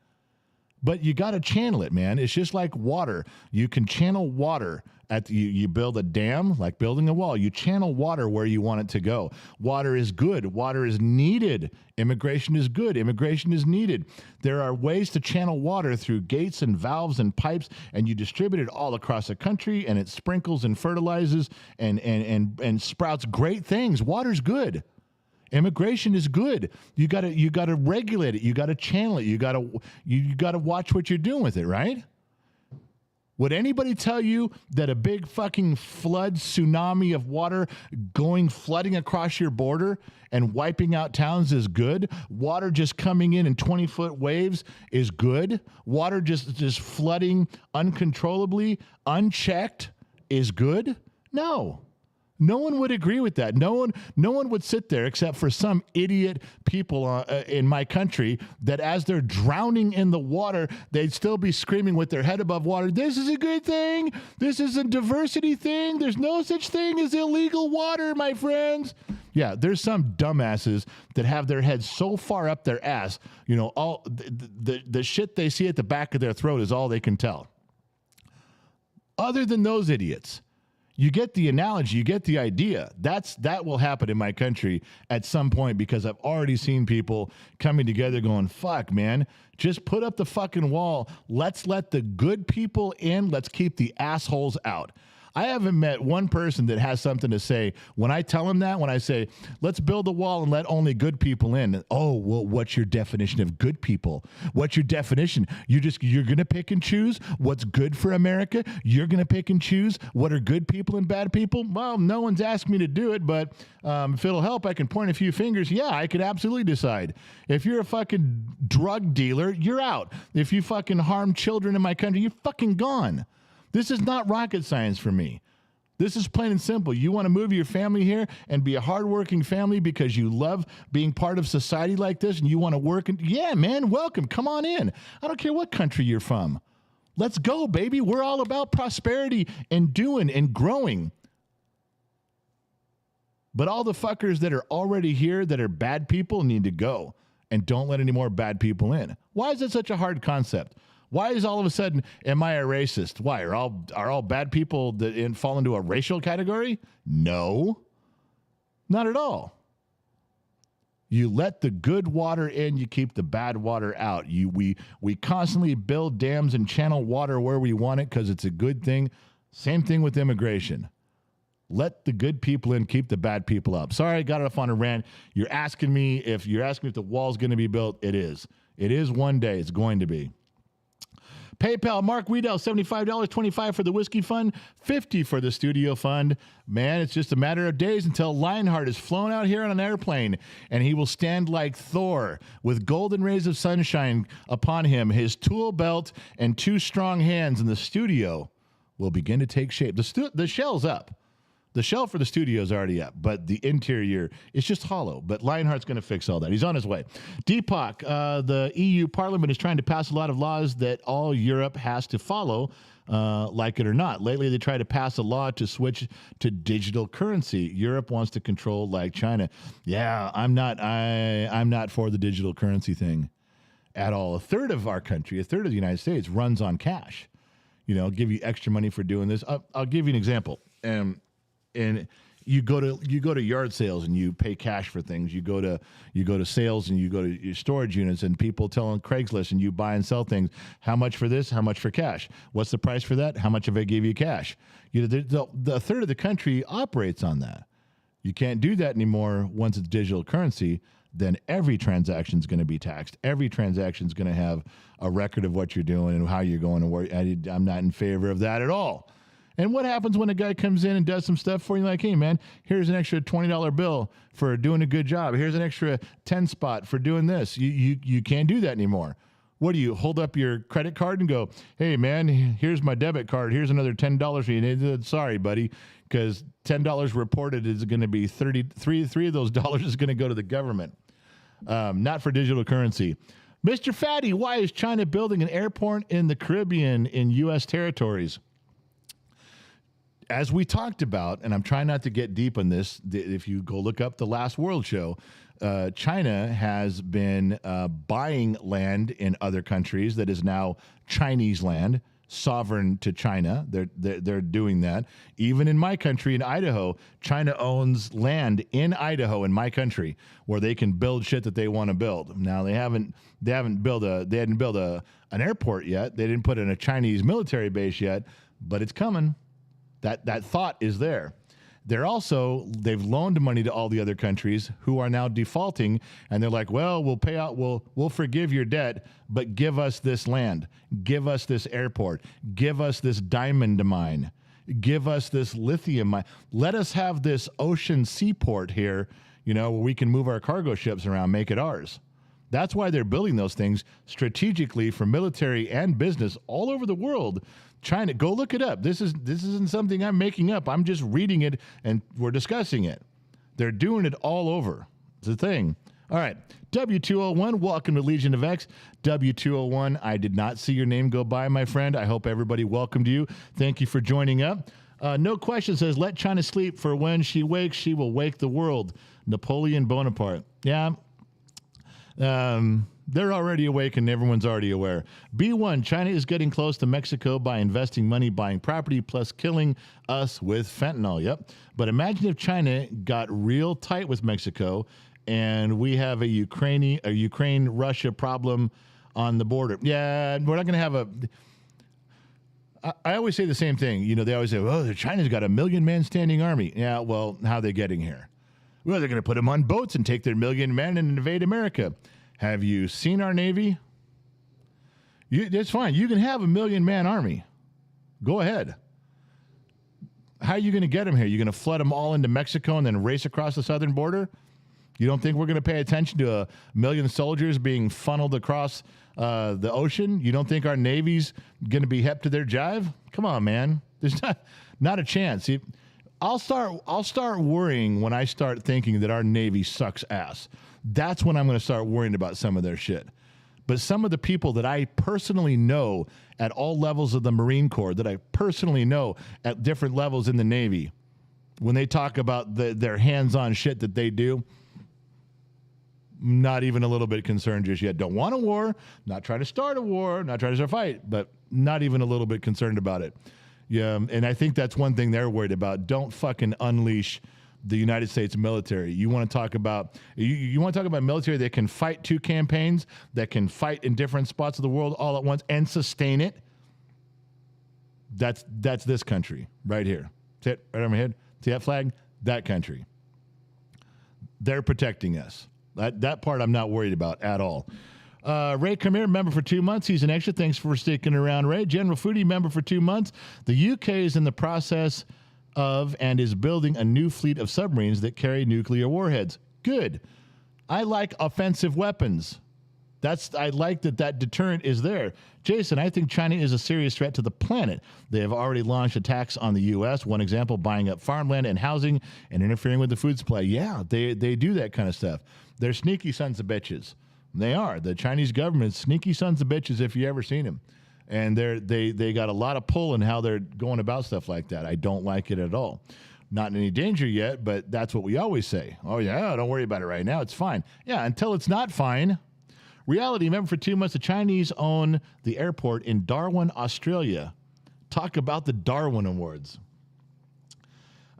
Speaker 1: But you got to channel it, man. It's just like water. You can channel water. You build a dam, like building a wall. You channel water where you want it to go. Water is good. Water is needed. Immigration is good. Immigration is needed. There are ways to channel water through gates and valves and pipes, and you distribute it all across the country, and it sprinkles and fertilizes and sprouts great things. Water's good. Immigration is good. You gotta regulate it. You gotta channel it. You gotta watch what you're doing with it, right? Would anybody tell you that a big fucking flood tsunami of water flooding across your border and wiping out towns is good? Water just coming in 20-foot waves is good? Water just flooding uncontrollably, unchecked is good? No. No one would agree with that. No one would sit there except for some idiot people in my country that as they're drowning in the water, they'd still be screaming with their head above water, this is a good thing. This is a diversity thing. There's no such thing as illegal water, my friends. Yeah, there's some dumbasses that have their heads so far up their ass, all the shit they see at the back of their throat is all they can tell. Other than those idiots, you get the analogy, you get the idea. That will happen in my country at some point because I've already seen people coming together going, fuck, man, just put up the fucking wall. Let's let the good people in. Let's keep the assholes out. I haven't met one person that has something to say. When I tell them that, when I say, let's build a wall and let only good people in. Oh, well, what's your definition of good people? What's your definition? You're going to pick and choose what's good for America? You're going to pick and choose what are good people and bad people? Well, no one's asked me to do it, but if it'll help, I can point a few fingers. Yeah, I could absolutely decide. If you're a fucking drug dealer, you're out. If you fucking harm children in my country, you're fucking gone. This is not rocket science for me. This is plain and simple. You want to move your family here and be a hardworking family because you love being part of society like this and you want to work. Yeah, man, welcome. Come on in. I don't care what country you're from. Let's go, baby. We're all about prosperity and doing and growing. But all the fuckers that are already here that are bad people need to go and don't let any more bad people in. Why is it such a hard concept? Why is all of a sudden, am I a racist? Why? Are all bad people that fall into a racial category? No, not at all. You let the good water in, you keep the bad water out. We constantly build dams and channel water where we want it because it's a good thing. Same thing with immigration. Let the good people in, keep the bad people out. Sorry, I got off on a rant. You're asking me if the wall's going to be built. It is. It is one day. It's going to be. PayPal, Mark Weedell, $75, $25 for the whiskey fund, $50 for the studio fund. Man, it's just a matter of days until Lionheart is flown out here on an airplane, and he will stand like Thor with golden rays of sunshine upon him. His tool belt and two strong hands in the studio will begin to take shape. The shell's up. The shell for the studio is already up, but the interior is just hollow. But Lionheart's going to fix all that. He's on his way. Deepak, the EU Parliament is trying to pass a lot of laws that all Europe has to follow, like it or not. Lately, they tried to pass a law to switch to digital currency. Europe wants to control like China. Yeah, I'm not for the digital currency thing at all. A third of our country, a third of the United States runs on cash. Give you extra money for doing this. I'll give you an example. And you go to yard sales and you pay cash for things. You go to sales and you go to your storage units and people telling Craigslist and you buy and sell things. How much for this? How much for cash? What's the price for that? How much if I give you cash? The third of the country operates on that. You can't do that anymore once it's digital currency. Then every transaction is going to be taxed. Every transaction is going to have a record of what you're doing and how you're going to work. I'm not in favor of that at all. And what happens when a guy comes in and does some stuff for you like, hey, man, here's an extra $20 bill for doing a good job. Here's an extra 10 spot for doing this. You can't do that anymore. What do you hold up your credit card and go, hey, man, here's my debit card. Here's another $10 for you. Sorry, buddy, because $10 reported is going to be 33 of those dollars is going to go to the government. Not for digital currency. Mr. Fatty, why is China building an airport in the Caribbean in U.S. territories? as we talked about, and I'm trying not to get deep on this, if you go look up the Last World Show, China has been buying land in other countries that is now Chinese land, sovereign to China. They're doing that. Even in my country, in Idaho, China owns land in Idaho, in my country, where they can build shit that they want to build. Now they hadn't built an airport yet. They didn't put in a Chinese military base yet, but it's coming. That thought is there. They've loaned money to all the other countries who are now defaulting, and they're like, well, we'll pay out, we'll forgive your debt, but give us this land, give us this airport, give us this diamond mine, give us this lithium mine. Let us have this ocean seaport here, where we can move our cargo ships around, make it ours. That's why they're building those things strategically for military and business all over the world. China, go look it up. This isn't something I'm making up. I'm just reading it, and we're discussing it. They're doing it all over. It's a thing. All right, W201, welcome to Legion of X. W201, I did not see your name go by, my friend. I hope everybody welcomed you. Thank you for joining up. No question says, let China sleep, for when she wakes, she will wake the world. Napoleon Bonaparte. Yeah. They're already awake and everyone's already aware. B1, China is getting close to Mexico by investing money, buying property, plus killing us with fentanyl. Yep. But imagine if China got real tight with Mexico and we have a Ukraine-Russia problem on the border. Yeah, we're not going to have I always say the same thing. They always say, oh, China's got a 1 million-man standing army. Yeah, well, how are they getting here? Well, they're going to put them on boats and take their 1 million men and invade America. Have you seen our Navy? It's fine. You can have a 1 million-man army. Go ahead. How are you going to get them here? You're going to flood them all into Mexico and then race across the southern border? You don't think we're going to pay attention to 1 million soldiers being funneled across the ocean? You don't think our Navy's going to be hep to their jive? Come on, man. There's not a chance. See, I'll start worrying when I start thinking that our Navy sucks ass. That's when I'm going to start worrying about some of their shit. But some of the people that I personally know at all levels of the Marine Corps, that I personally know at different levels in the Navy, when they talk about their hands-on shit that they do, not even a little bit concerned just yet. Don't want a war, not trying to start a war, not trying to start a fight, but not even a little bit concerned about it. Yeah, and I think that's one thing they're worried about. Don't fucking unleash the United States military. You want to talk about military that can fight 2 campaigns, that can fight in different spots of the world all at once and sustain it. That's this country right here. See it right on my head? See that flag? That country. They're protecting us. That part I'm not worried about at all. Ray Khmer, member for 2 months. He's an extra. Thanks for sticking around, Ray. General Foodie, member for 2 months. The UK is in the process of and is building a new fleet of submarines that carry nuclear warheads. Good. I like offensive weapons. I like that deterrent is there. Jason, I think China is a serious threat to the planet. They have already launched attacks on the U.S. One example, buying up farmland and housing and interfering with the food supply. Yeah, they do that kind of stuff. They're sneaky sons of bitches. They are. The Chinese government, sneaky sons of bitches if you ever seen them. And they got a lot of pull in how they're going about stuff like that. I don't like it at all. Not in any danger yet, but that's what we always say. Oh, yeah, don't worry about it right now. It's fine. Yeah, until it's not fine. Reality, remember for 2 months, the Chinese own the airport in Darwin, Australia. Talk about the Darwin Awards.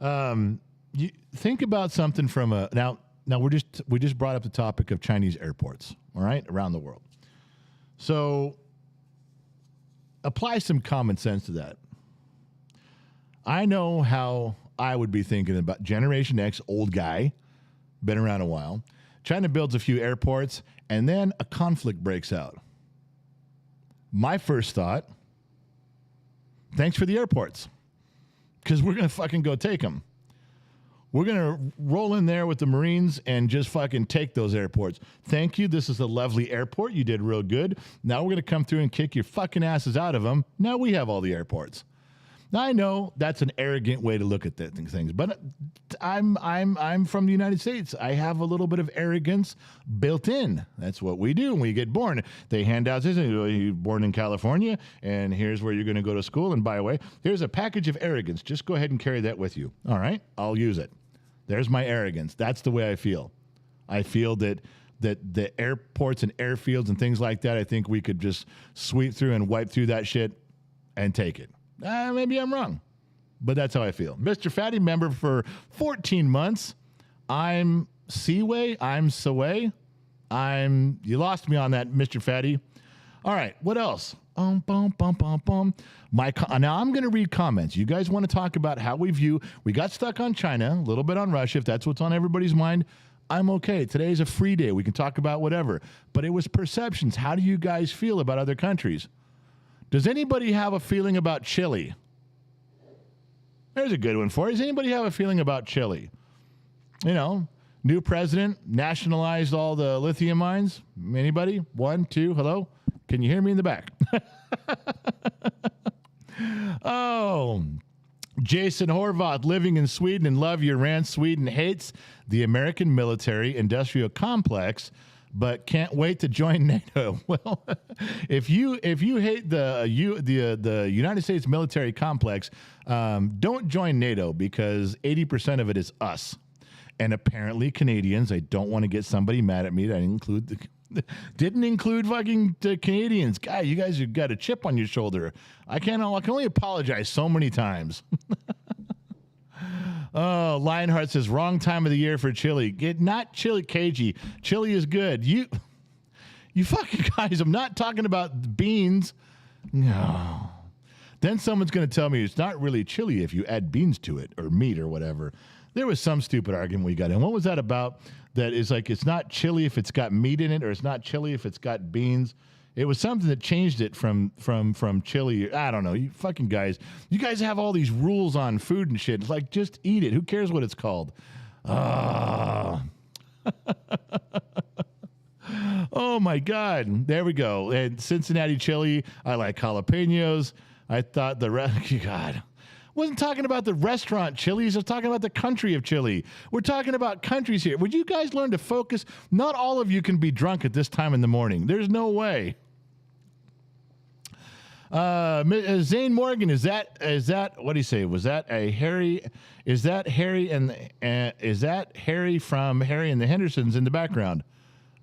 Speaker 1: You think about something from now we just brought up the topic of Chinese airports, all right, around the world. So apply some common sense to that. I know how I would be thinking about Generation X, old guy, been around a while. China builds a few airports, and then a conflict breaks out. My first thought, thanks for the airports, because we're going to fucking go take them. We're going to roll in there with the Marines and just fucking take those airports. Thank you. This is a lovely airport. You did real good. Now we're going to come through and kick your fucking asses out of them. Now we have all the airports. I know that's an arrogant way to look at things, but I'm from the United States. I have a little bit of arrogance built in. That's what we do when we get born. They hand out this. You're born in California, and here's where you're going to go to school. And by the way, here's a package of arrogance. Just go ahead and carry that with you. All right, I'll use it. There's my arrogance. That's the way I feel. I feel that the airports and airfields and things like that, I think we could just sweep through and wipe through that shit and take it. Maybe I'm wrong, but that's how I feel. Mr. Fatty, member for 14 months. I'm Seaway. I'm Saway. You lost me on that, Mr. Fatty. All right, what else? Now I'm going to read comments. You guys want to talk about how we got stuck on China, a little bit on Russia, if that's what's on everybody's mind. I'm okay. Today's a free day. We can talk about whatever. But it was perceptions. How do you guys feel about other countries? Does anybody have a feeling about Chile? There's a good one for you. Does anybody have a feeling about Chile? You know, new president, nationalized all the lithium mines. Anybody? 1, 2, hello? Can you hear me in the back? Oh, Jason Horvath, living in Sweden and love your rant. Sweden hates the American military industrial complex, but can't wait to join NATO. Well, if you hate the United States military complex, don't join NATO because 80% of it is us, and apparently Canadians. I don't want to get somebody mad at me that I didn't include fucking the Canadians. Guy, you guys have got a chip on your shoulder. I can only apologize so many times. Oh, Lionheart says, wrong time of the year for chili. Not chili cagey. Chili is good. You fucking guys, I'm not talking about beans. No. Then someone's going to tell me it's not really chili if you add beans to it or meat or whatever. There was some stupid argument we got in. What was that about? That is like it's not chili if it's got meat in it, or it's not chili if it's got beans. It was something that changed it from chili. I don't know. You fucking guys. You guys have all these rules on food and shit. It's like, just eat it. Who cares what it's called? Oh my God. There we go. And Cincinnati chili. I like jalapenos. I thought God. Wasn't talking about the restaurant Chili's. I was talking about the country of Chile. We're talking about countries here. Would you guys learn to focus? Not all of you can be drunk at this time in the morning. There's no way. Zane Morgan, is that what do you say? Was that a Harry? Is that Harry is that Harry from Harry and the Hendersons in the background?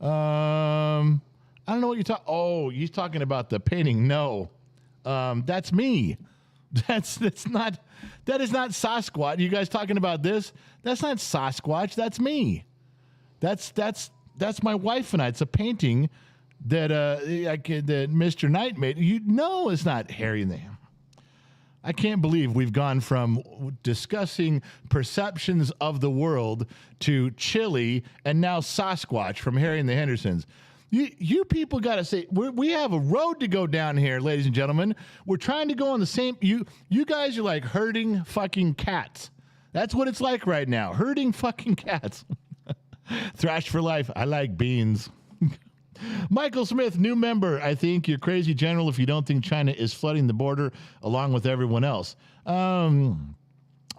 Speaker 1: I don't know what you're talking. Oh, you're talking about the painting. No, that's me. That is not Sasquatch. You guys talking about this? That's not Sasquatch. That's me. That's my wife and I. It's a painting that that Mr. Knight made. It's not Harry and the. I can't believe we've gone from discussing perceptions of the world to chili and now Sasquatch from Harry and the Hendersons. You people got to say, we have a road to go down here, ladies and gentlemen. We're trying to go on the same. You guys are like herding fucking cats. That's what it's like right now. Herding fucking cats. Thrash for life. I like beans. Michael Smith, new member. I think you're crazy, General, if you don't think China is flooding the border along with everyone else. I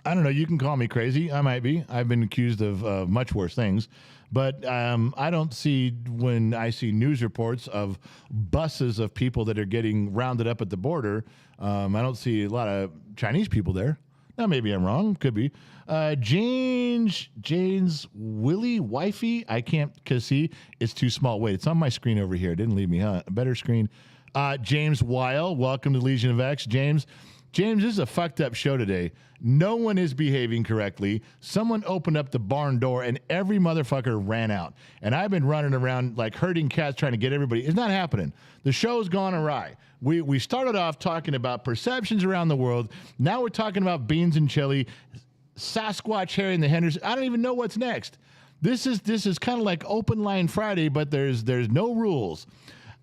Speaker 1: don't know. You can call me crazy. I might be. I've been accused of much worse things. But I don't see, when I see news reports of buses of people that are getting rounded up at the border, I don't see a lot of Chinese people there. Now, maybe I'm wrong. Could be. Jane's Willie Wifey. I can't, because see, it's too small. Wait, it's on my screen over here. It didn't leave me, huh? A better screen. James Weil, welcome to Legion of X. James, this is a fucked up show today. No one is behaving correctly. Someone opened up the barn door and every motherfucker ran out. And I've been running around like herding cats trying to get everybody. It's not happening. The show's gone awry. We started off talking about perceptions around the world. Now we're talking about beans and chili, Sasquatch, Harry and the Hendersons. I don't even know what's next. This is kind of like Open Line Friday, but there's no rules.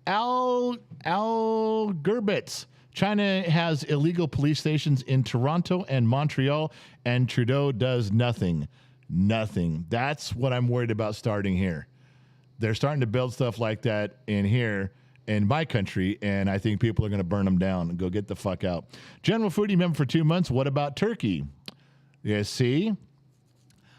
Speaker 1: Al Gerbitz. China has illegal police stations in Toronto and Montreal, and Trudeau does nothing. Nothing. That's what I'm worried about starting here. They're starting to build stuff like that in here, in my country, and I think people are going to burn them down and go get the fuck out. General Foodie member for 2 months. What about Turkey? Yeah, see,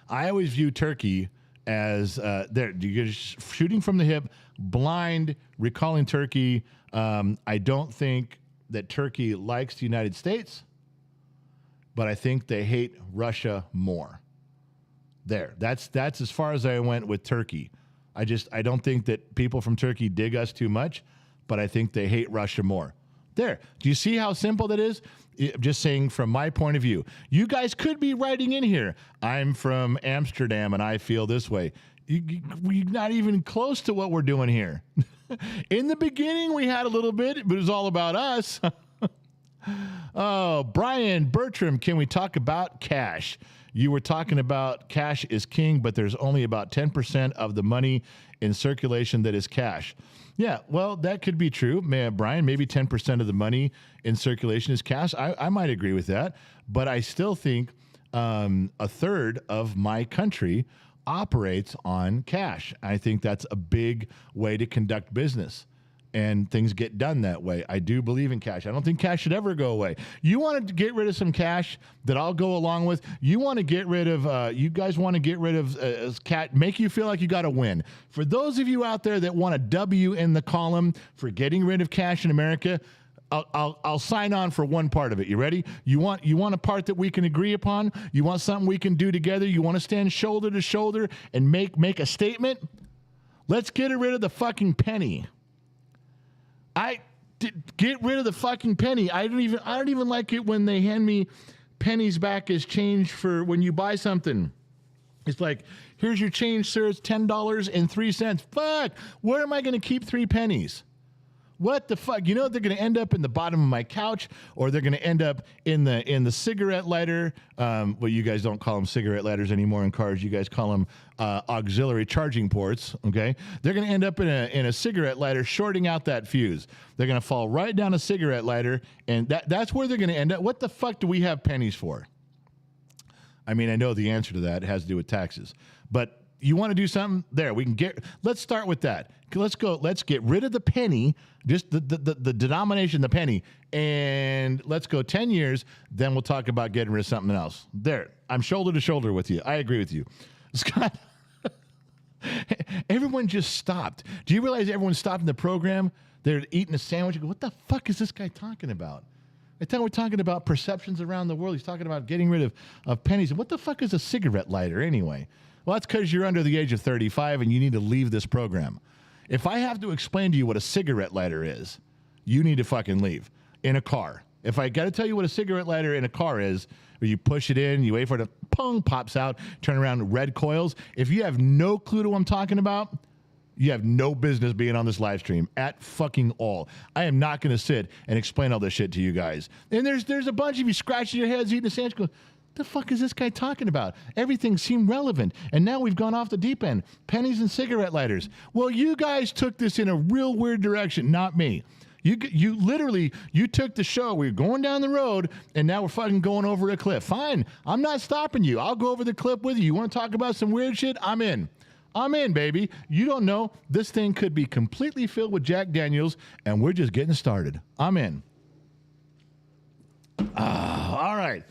Speaker 1: I always view Turkey as you're shooting from the hip, blind, recalling Turkey. I don't think that Turkey likes the United States, but I think they hate Russia more. That's as far as I went with Turkey. I don't think that people from Turkey dig us too much, but I think they hate Russia more. Do you see how simple that is? Just saying from my point of view. You guys could be writing in here. I'm from Amsterdam and I feel this way. You're not even close to what we're doing here. In the beginning, we had a little bit, but it was all about us. Oh, Brian Bertram, can we talk about cash? You were talking about cash is king, but there's only about 10% of the money in circulation that is cash. Yeah, well, that could be true, Brian. Maybe 10% of the money in circulation is cash. I might agree with that, but I still think a third of my country operates on cash. I think that's a big way to conduct business, and things get done that way. I do believe in cash. I don't think cash should ever go away. You want to get rid of some cash that I'll go along with. You want to get rid of, you guys want to get rid of make you feel like you got to win. For those of you out there that want a W in the column for getting rid of cash in America, I'll sign on for one part of it. You ready? You want a part that we can agree upon? You want something we can do together? You want to stand shoulder to shoulder and make a statement? Let's get rid of the fucking penny. Get rid of the fucking penny. I don't even like it when they hand me pennies back as change for when you buy something. It's like, here's your change, sir. It's $10.03. Fuck. Where am I going to keep 3 pennies? What the fuck? You know, they're going to end up in the bottom of my couch, or they're going to end up in the cigarette lighter. Well, you guys don't call them cigarette lighters anymore in cars. You guys call them auxiliary charging ports. Okay, they're going to end up in a cigarette lighter, shorting out that fuse. They're going to fall right down a cigarette lighter, and that's where they're going to end up. What the fuck do we have pennies for? I mean, I know the answer to that has to do with taxes, but you want to do something there? Let's start with that. Let's get rid of the penny, just the denomination, the penny, and let's go 10 years. Then we'll talk about getting rid of something else. There, I'm shoulder to shoulder with you. I agree with you, Scott. Everyone just stopped. Do you realize everyone stopped in the program? They're eating a sandwich. You go, what the fuck is this guy talking about? I thought we're talking about perceptions around the world. He's talking about getting rid of pennies. And what the fuck is a cigarette lighter anyway? Well, that's because you're under the age of 35 and you need to leave this program. If I have to explain to you what a cigarette lighter is, you need to fucking leave. In a car. If I got to tell you what a cigarette lighter in a car is, where you push it in, you wait for it to pong, pops out, turn around, red coils. If you have no clue to what I'm talking about, you have no business being on this live stream at fucking all. I am not going to sit and explain all this shit to you guys. And there's a bunch of you scratching your heads, eating a sandwich, going, the fuck is this guy talking about? Everything seemed relevant, and now we've gone off the deep end. Pennies and cigarette lighters. Well, you guys took this in a real weird direction, not me. You literally took the show. We were going down the road, and now we're fucking going over a cliff. Fine, I'm not stopping you. I'll go over the cliff with you. You want to talk about some weird shit? I'm in. I'm in, baby. You don't know. This thing could be completely filled with Jack Daniels, and we're just getting started. I'm in. All right.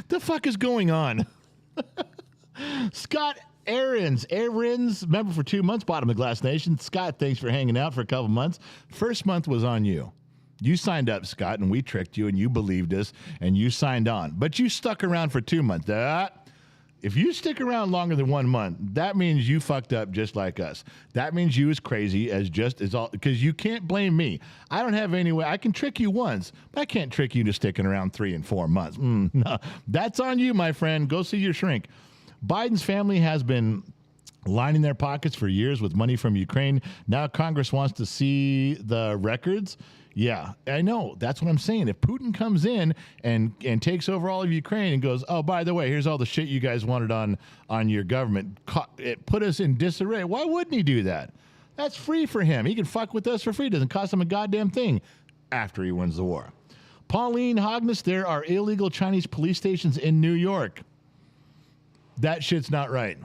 Speaker 1: The fuck is going on? Scott Ahrens, member for 2 months, bottom of Glass Nation. Scott, thanks for hanging out for a couple months. First month was on you. You signed up, Scott, and we tricked you, and you believed us, and you signed on. But you stuck around for 2 months. If you stick around longer than 1 month, that means you fucked up just like us. That means you as crazy as all, because you can't blame me. I don't have any way. I can trick you once, but I can't trick you to sticking around 3 and 4 months. No, that's on you, my friend. Go see your shrink. Biden's family has been lining their pockets for years with money from Ukraine. Now Congress wants to see the records. Yeah, I know. That's what I'm saying. If Putin comes in and takes over all of Ukraine and goes, oh, by the way, here's all the shit you guys wanted on your government, it put us in disarray. Why wouldn't he do that? That's free for him. He can fuck with us for free. It doesn't cost him a goddamn thing after he wins the war. Pauline Hognes, there are illegal Chinese police stations in New York. That shit's not right.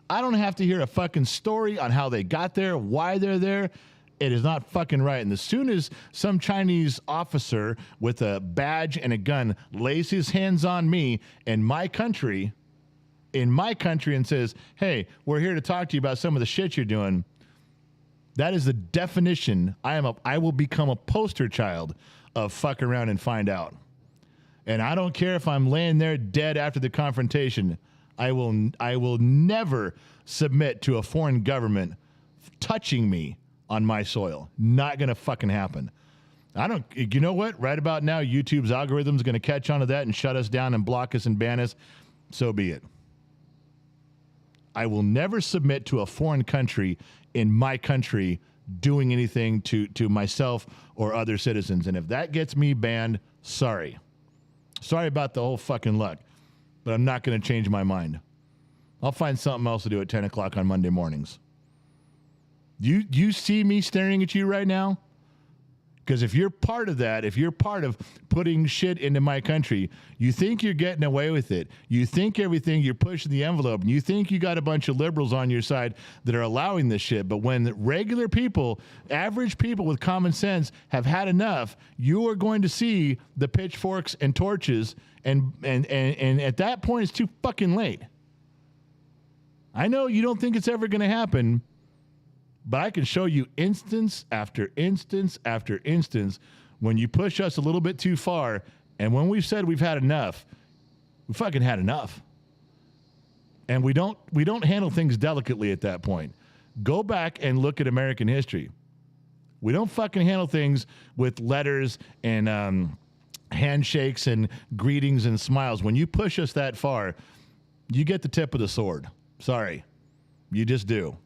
Speaker 1: I don't have to hear a fucking story on how they got there, why they're there. It is not fucking right. And as soon as some Chinese officer with a badge and a gun lays his hands on me in my country and says, hey, we're here to talk to you about some of the shit you're doing, that is the definition. I will become a poster child of fuck around and find out. And I don't care if I'm laying there dead after the confrontation. I will never submit to a foreign government touching me on my soil. Not going to fucking happen. You know what? Right about now, YouTube's algorithm is going to catch on to that and shut us down and block us and ban us. So be it. I will never submit to a foreign country in my country doing anything to myself or other citizens. And if that gets me banned, sorry. Sorry about the whole fucking luck. But I'm not going to change my mind. I'll find something else to do at 10 o'clock on Monday mornings. You see me staring at you right now? Because if you're part of that, if you're part of putting shit into my country, you think you're getting away with it. You think everything, you're pushing the envelope, and you think you got a bunch of liberals on your side that are allowing this shit. But when regular people, average people with common sense have had enough, you are going to see the pitchforks and torches, and at that point, it's too fucking late. I know you don't think it's ever going to happen, but I can show you instance after instance after instance when you push us a little bit too far, and when we've said we've had enough, we fucking had enough. And we don't handle things delicately at that point. Go back and look at American history. We don't fucking handle things with letters and handshakes and greetings and smiles. When you push us that far, you get the tip of the sword. Sorry. You just do.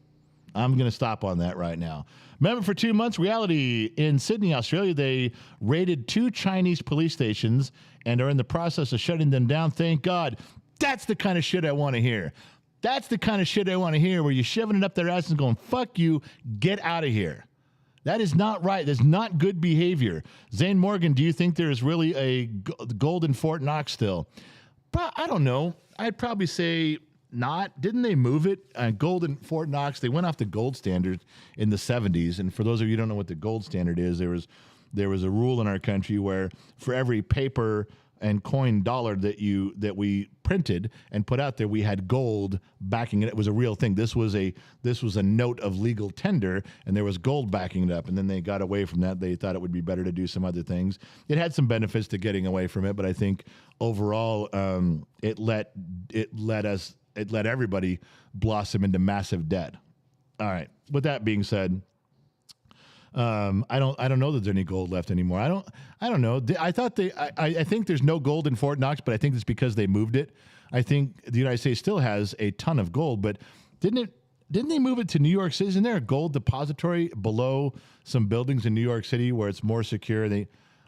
Speaker 1: I'm going to stop on that right now. Remember, for 2 months, Reality in Sydney, Australia, they raided 2 Chinese police stations and are in the process of shutting them down. Thank God. That's the kind of shit I want to hear. That's the kind of shit I want to hear, where you're shoving it up their ass and going, fuck you, get out of here. That is not right. That's not good behavior. Zane Morgan, do you think there is really a gold in Fort Knox still? But I don't know. I'd probably say not. Didn't they move it? Gold in Fort Knox, they went off the gold standard in the 70s. And for those of you who don't know what the gold standard is, there was a rule in our country where for every paper and coin dollar that we printed and put out there, we had gold backing it. It was a real thing. This was a note of legal tender, and there was gold backing it up. And then they got away from that. They thought it would be better to do some other things. It had some benefits to getting away from it, but I think overall it let everybody blossom into massive debt. All right. With that being said, I don't know that there's any gold left anymore. I don't know. I think there's no gold in Fort Knox, but I think it's because they moved it. I think the United States still has a ton of gold, but didn't they move it to New York City? Isn't there a gold depository below some buildings in New York City where it's more secure?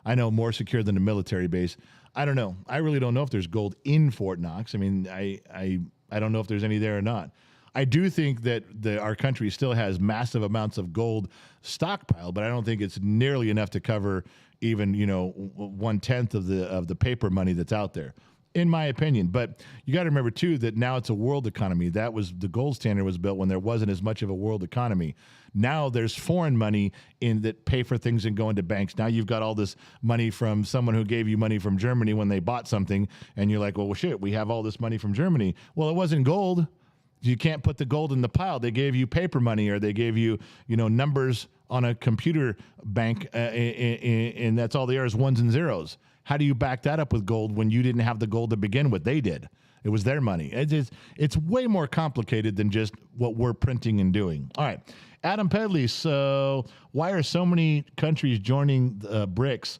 Speaker 1: I know more secure than a military base. I don't know. I really don't know if there's gold in Fort Knox. I mean, I don't know if there's any there or not. I do think that our country still has massive amounts of gold stockpiled, but I don't think it's nearly enough to cover even 1/10 of the paper money that's out there, in my opinion. But you got to remember too that now it's a world economy. The gold standard was built when there wasn't as much of a world economy. Now there's foreign money that pay for things and go into banks. Now you've got all this money from someone who gave you money from Germany when they bought something, and you're like, well, shit, we have all this money from Germany. Well, it wasn't gold. You can't put the gold in the pile. They gave you paper money, or they gave you, numbers on a computer bank, and that's all they are is ones and zeros. How do you back that up with gold when you didn't have the gold to begin with? They did. It was their money. It's way more complicated than just what we're printing and doing. All right. Adam Pedley, so why are so many countries joining BRICS?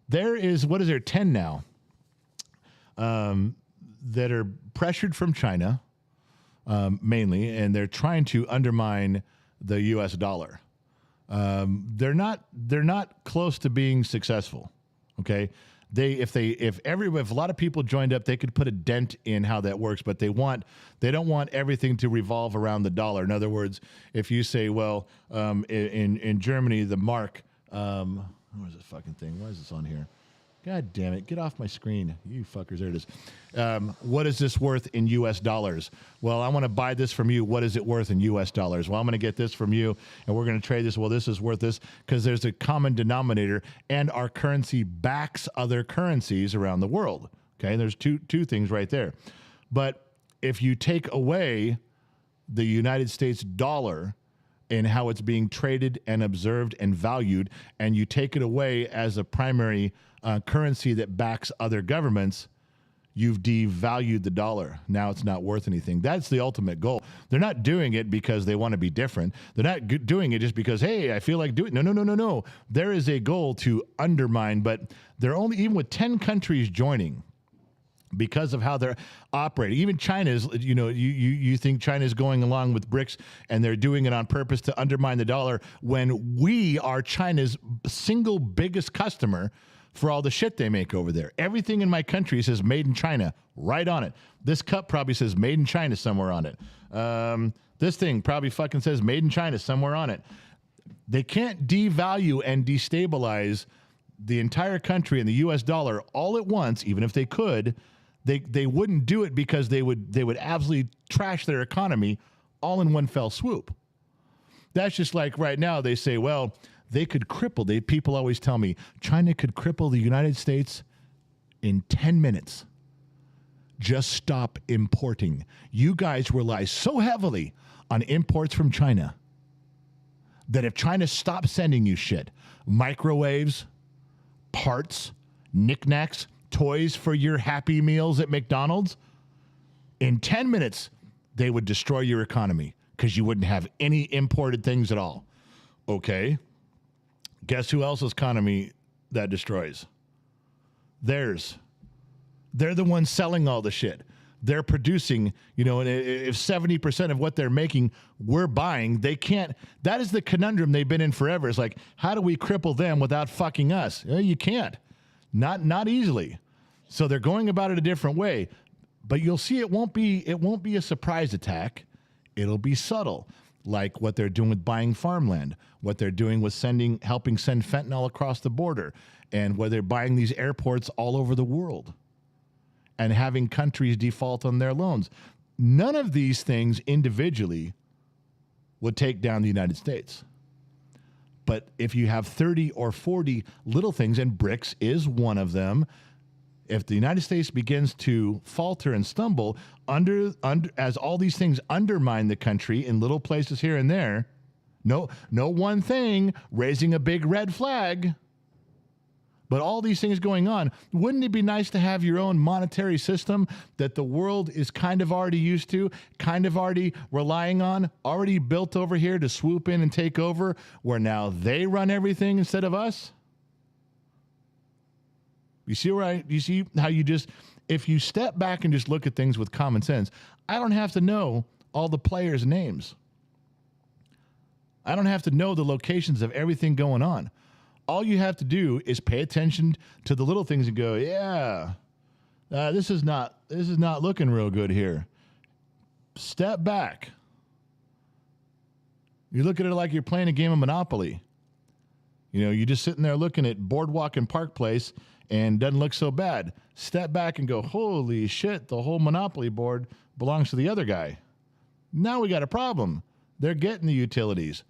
Speaker 1: There is, 10 now that are pressured from China, mainly, and they're trying to undermine the U.S. dollar. They're not close to being successful. Okay, if a lot of people joined up, they could put a dent in how that works. But they don't want everything to revolve around the dollar. In other words, if you say, well, in Germany, the mark, where's this fucking thing? Why is this on here? God damn it. Get off my screen. You fuckers. There it is. What is this worth in U.S. dollars? Well, I want to buy this from you. What is it worth in U.S. dollars? Well, I'm going to get this from you, and we're going to trade this. Well, this is worth this because there's a common denominator, and our currency backs other currencies around the world. Okay, there's two things right there. But if you take away the United States dollar and how it's being traded and observed and valued, and you take it away as a primary currency that backs other governments, you've devalued the dollar. Now it's not worth anything. That's the ultimate goal. They're not doing it because they want to be different. They're not doing it just because, hey, I feel like doing it. No. There is a goal to undermine, but they're only, even with 10 countries joining, because of how they're operating. Even China's, you think China's going along with BRICS and they're doing it on purpose to undermine the dollar when we are China's single biggest customer for all the shit they make over there. Everything in my country says made in China right on it. This cup probably says made in China somewhere on it. This thing probably fucking says made in China somewhere on it. They can't devalue and destabilize the entire country and the U.S. dollar all at once, even if they could. They wouldn't do it because they would absolutely trash their economy all in one fell swoop. That's just like right now they say, well, they could cripple. People always tell me China could cripple the United States in 10 minutes. Just stop importing. You guys rely so heavily on imports from China that if China stops sending you shit, microwaves, parts, knickknacks, toys for your Happy Meals at McDonald's, in 10 minutes, they would destroy your economy because you wouldn't have any imported things at all. Okay. Guess who else's economy that destroys? Theirs. They're the ones selling all the shit. They're producing, and if 70% of what they're making, we're buying, they can't. That is the conundrum they've been in forever. It's like, how do we cripple them without fucking us? You can't. Not easily. So they're going about it a different way. But you'll see it won't be a surprise attack. It'll be subtle, like what they're doing with buying farmland, what they're doing with helping send fentanyl across the border, and where they're buying these airports all over the world and having countries default on their loans. None of these things individually would take down the United States. But if you have 30 or 40 little things, and BRICS is one of them, if the United States begins to falter and stumble as all these things undermine the country in little places here and there, no one thing raising a big red flag, but all these things going on, wouldn't it be nice to have your own monetary system that the world is kind of already used to, kind of already relying on, already built over here to swoop in and take over, where now they run everything instead of us? You see how if you step back and just look at things with common sense, I don't have to know all the players' names. I don't have to know the locations of everything going on. All you have to do is pay attention to the little things and go, yeah, this is not looking real good here. Step back. You look at it like you're playing a game of Monopoly. You're just sitting there looking at Boardwalk and Park Place and doesn't look so bad. Step back and go, holy shit, the whole Monopoly board belongs to the other guy. Now we got a problem. They're getting the utilities.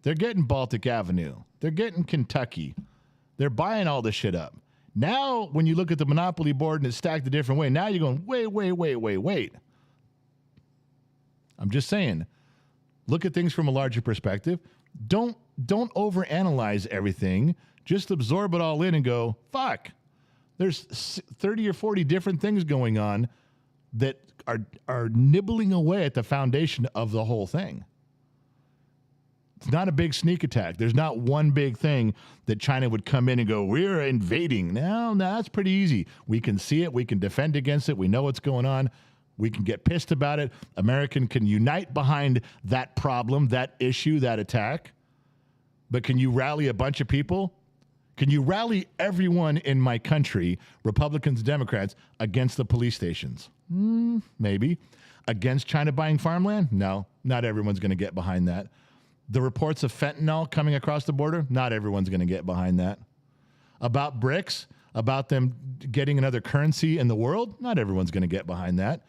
Speaker 1: They're getting Baltic Avenue. They're getting Kentucky. They're buying all this shit up. Now, when you look at the Monopoly board and it's stacked a different way, now you're going, wait. I'm just saying, look at things from a larger perspective. Don't overanalyze everything. Just absorb it all in and go, fuck. There's 30 or 40 different things going on that are nibbling away at the foundation of the whole thing. It's not a big sneak attack. There's not one big thing that China would come in and go, we're invading. No, that's pretty easy. We can see it. We can defend against it. We know what's going on. We can get pissed about it. American can unite behind that problem, that issue, that attack. But can you rally a bunch of people? Can you rally everyone in my country, Republicans and Democrats, against the police stations? Maybe. Against China buying farmland? No, not everyone's going to get behind that. The reports of fentanyl coming across the border? Not everyone's going to get behind that. About BRICS? about them getting another currency in the world? Not everyone's going to get behind that.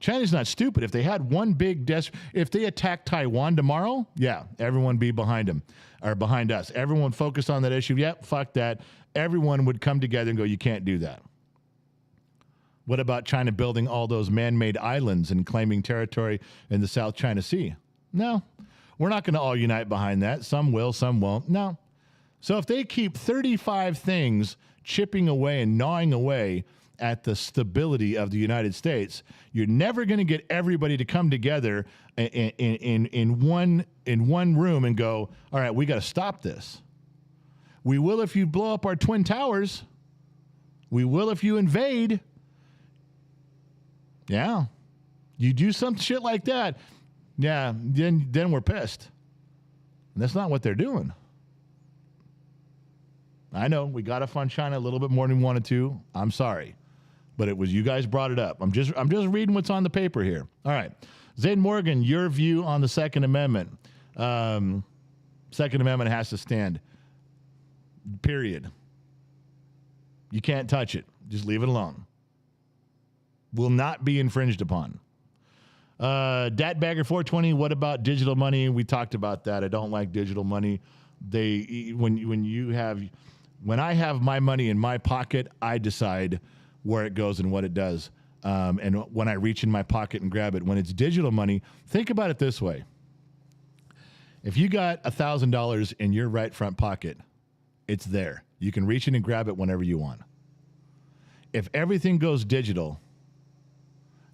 Speaker 1: China's not stupid. If they had one big if they attacked Taiwan tomorrow, yeah, everyone be behind them or behind us. Everyone focused on that issue. Yep, fuck that. Everyone would come together and go, you can't do that. What about China building all those man-made islands and claiming territory in the South China Sea? No, we're not going to all unite behind that. Some will, some won't. No. So if they keep 35 things chipping away and gnawing away at the stability of the United States, you're never going to get everybody to come together in one room and go, all right, we got to stop this. We will if you blow up our Twin Towers. We will if you invade. Yeah. You do some shit like that, yeah, then we're pissed. And that's not what they're doing. I know we got to fund China a little bit more than we wanted to. I'm sorry. But it was you guys brought it up. I'm just reading what's on the paper here. All right. Zane Morgan, your view on the Second Amendment. Second Amendment has to stand. Period. You can't touch it. Just leave it alone. Will not be infringed upon. Datbagger420, what about digital money? We talked about that. I don't like digital money. When I have my money in my pocket, I decide where it goes and what it does. And when I reach in my pocket and grab it, when it's digital money, think about it this way. If you got $1,000 in your right front pocket, it's there. You can reach in and grab it whenever you want. If everything goes digital,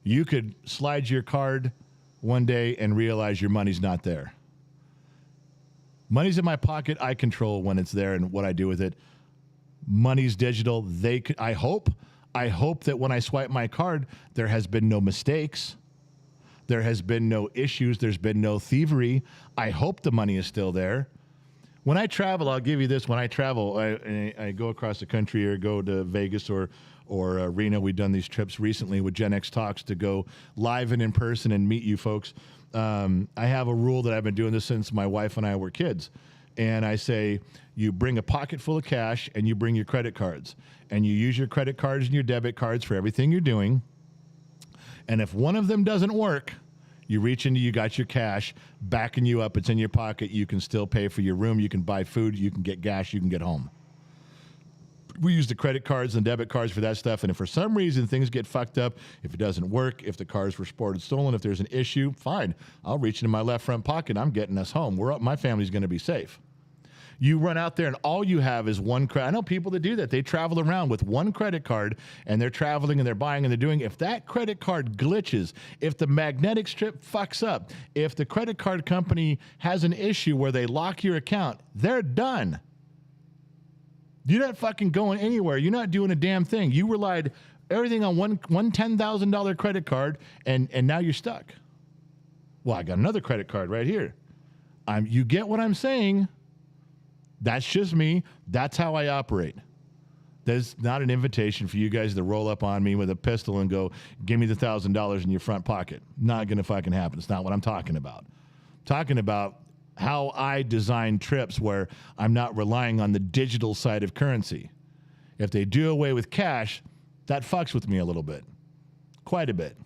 Speaker 1: you could slide your card one day and realize your money's not there. Money's in my pocket. I control when it's there and what I do with it. Money's digital. I hope that when I swipe my card, there has been no mistakes. There has been no issues. There's been no thievery. I hope the money is still there. When I travel, I'll give you this. When I travel, I go across the country or go to Vegas or Reno. We've done these trips recently with Gen X Talks to go live and in person and meet you folks. I have a rule that I've been doing this since my wife and I were kids. And I say, you bring a pocket full of cash and you bring your credit cards. And you use your credit cards and your debit cards for everything you're doing. And if one of them doesn't work, you reach into, you got your cash, backing you up, it's in your pocket. You can still pay for your room. You can buy food. You can get gas. You can get home. We use the credit cards and debit cards for that stuff. And if for some reason things get fucked up, if it doesn't work, if the cars were reported stolen, if there's an issue, fine. I'll reach into my left front pocket. I'm getting us home. My family's going to be safe. You run out there and all you have is one credit. I know people that do that. They travel around with one credit card and they're traveling and they're buying and they're doing. If that credit card glitches, if the magnetic strip fucks up, if the credit card company has an issue where they lock your account, they're done. You're not fucking going anywhere. You're not doing a damn thing. You relied everything on one $10,000 credit card and now you're stuck. Well, I got another credit card right here. You get what I'm saying? That's just me. That's how I operate. There's not an invitation for you guys to roll up on me with a pistol and go, give me the $1,000 in your front pocket. Not going to fucking happen. It's not what I'm talking about. I'm talking about how I design trips where I'm not relying on the digital side of currency. If they do away with cash, that fucks with me a little bit. Quite a bit.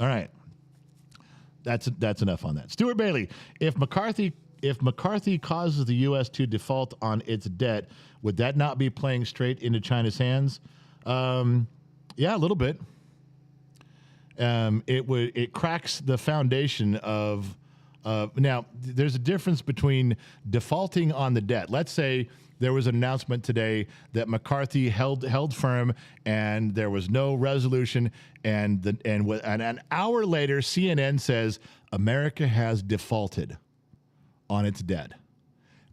Speaker 1: All right. That's enough on that. Stuart Bailey, if McCarthy causes the U.S. to default on its debt, would that not be playing straight into China's hands? Yeah, a little bit. It cracks the foundation of now, there's a difference between defaulting on the debt. Let's say there was an announcement today that McCarthy held firm and there was no resolution. And an hour later, CNN says America has defaulted on its debt.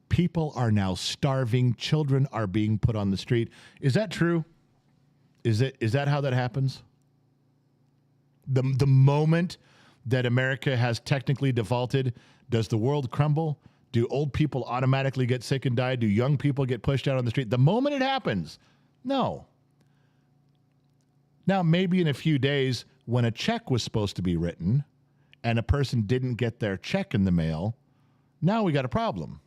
Speaker 1: People are now starving. Children are being put on the street. Is that true? Is that how that happens? The moment that America has technically defaulted, does the world crumble? Do old people automatically get sick and die? Do young people get pushed out on the street? The moment it happens, no. Now, maybe in a few days when a check was supposed to be written and a person didn't get their check in the mail, now we got a problem.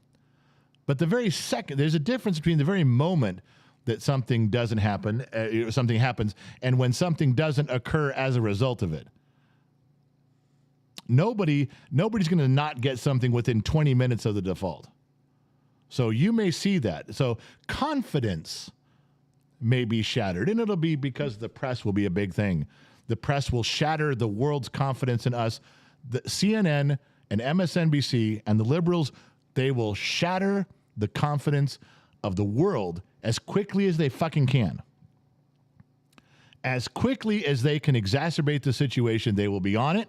Speaker 1: But the very second, there's a difference between the very moment that something doesn't happen, something happens, and when something doesn't occur as a result of it. Nobody's going to not get something within 20 minutes of the default. So you may see that. So confidence may be shattered, and it'll be because the press will be a big thing. The press will shatter the world's confidence in us. The CNN and MSNBC and the liberals, they will shatter the confidence of the world as quickly as they fucking can. As quickly as they can exacerbate the situation, they will be on it.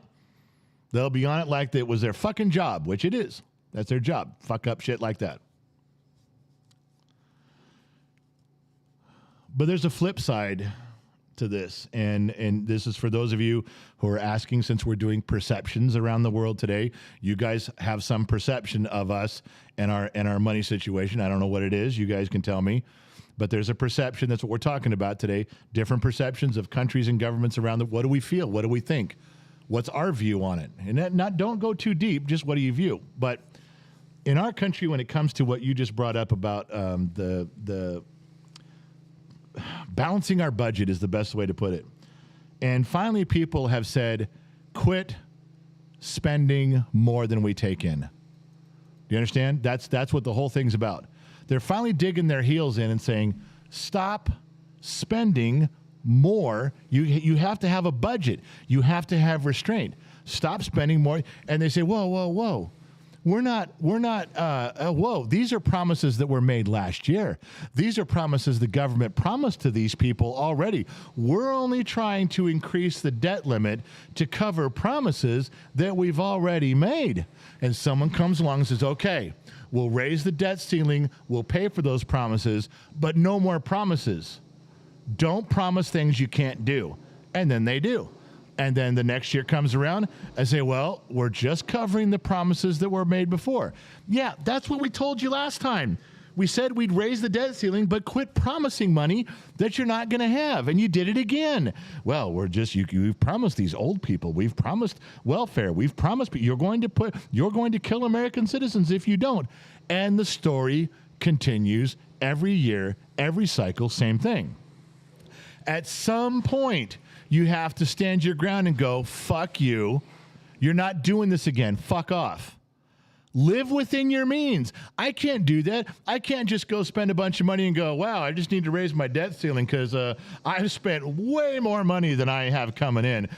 Speaker 1: They'll be on it like it was their fucking job, which it is. That's their job. Fuck up shit like that. But there's a flip side to this, and this is for those of you who are asking, since we're doing perceptions around the world today. You guys have some perception of us and our money situation. I don't know what it is. You guys can tell me. But there's a perception. That's what we're talking about today. Different perceptions of countries and governments around the. What do we feel? What do we think? What's our view on it? And don't go too deep. Just what do you view? But in our country, when it comes to what you just brought up about the balancing our budget is the best way to put it. And finally, people have said, quit spending more than we take in. Do you understand? That's what the whole thing's about. They're finally digging their heels in and saying, stop spending more. You have to have a budget. You have to have restraint. Stop spending more. And they say, whoa. We're not, whoa, these are promises that were made last year. These are promises the government promised to these people already. We're only trying to increase the debt limit to cover promises that we've already made. And someone comes along and says, okay, we'll raise the debt ceiling, we'll pay for those promises, but no more promises. Don't promise things you can't do. And then they do. And then the next year comes around and say, well, we're just covering the promises that were made before. Yeah, that's what we told you last time. We said we'd raise the debt ceiling, but quit promising money that you're not going to have. And you did it again. Well, we've promised these old people. We've promised welfare. We've promised you're going to kill American citizens if you don't. And the story continues every year, every cycle, same thing. At some point, you have to stand your ground and go, fuck you. You're not doing this again. Fuck off. Live within your means. I can't do that. I can't just go spend a bunch of money and go, wow, I just need to raise my debt ceiling because I've spent way more money than I have coming in.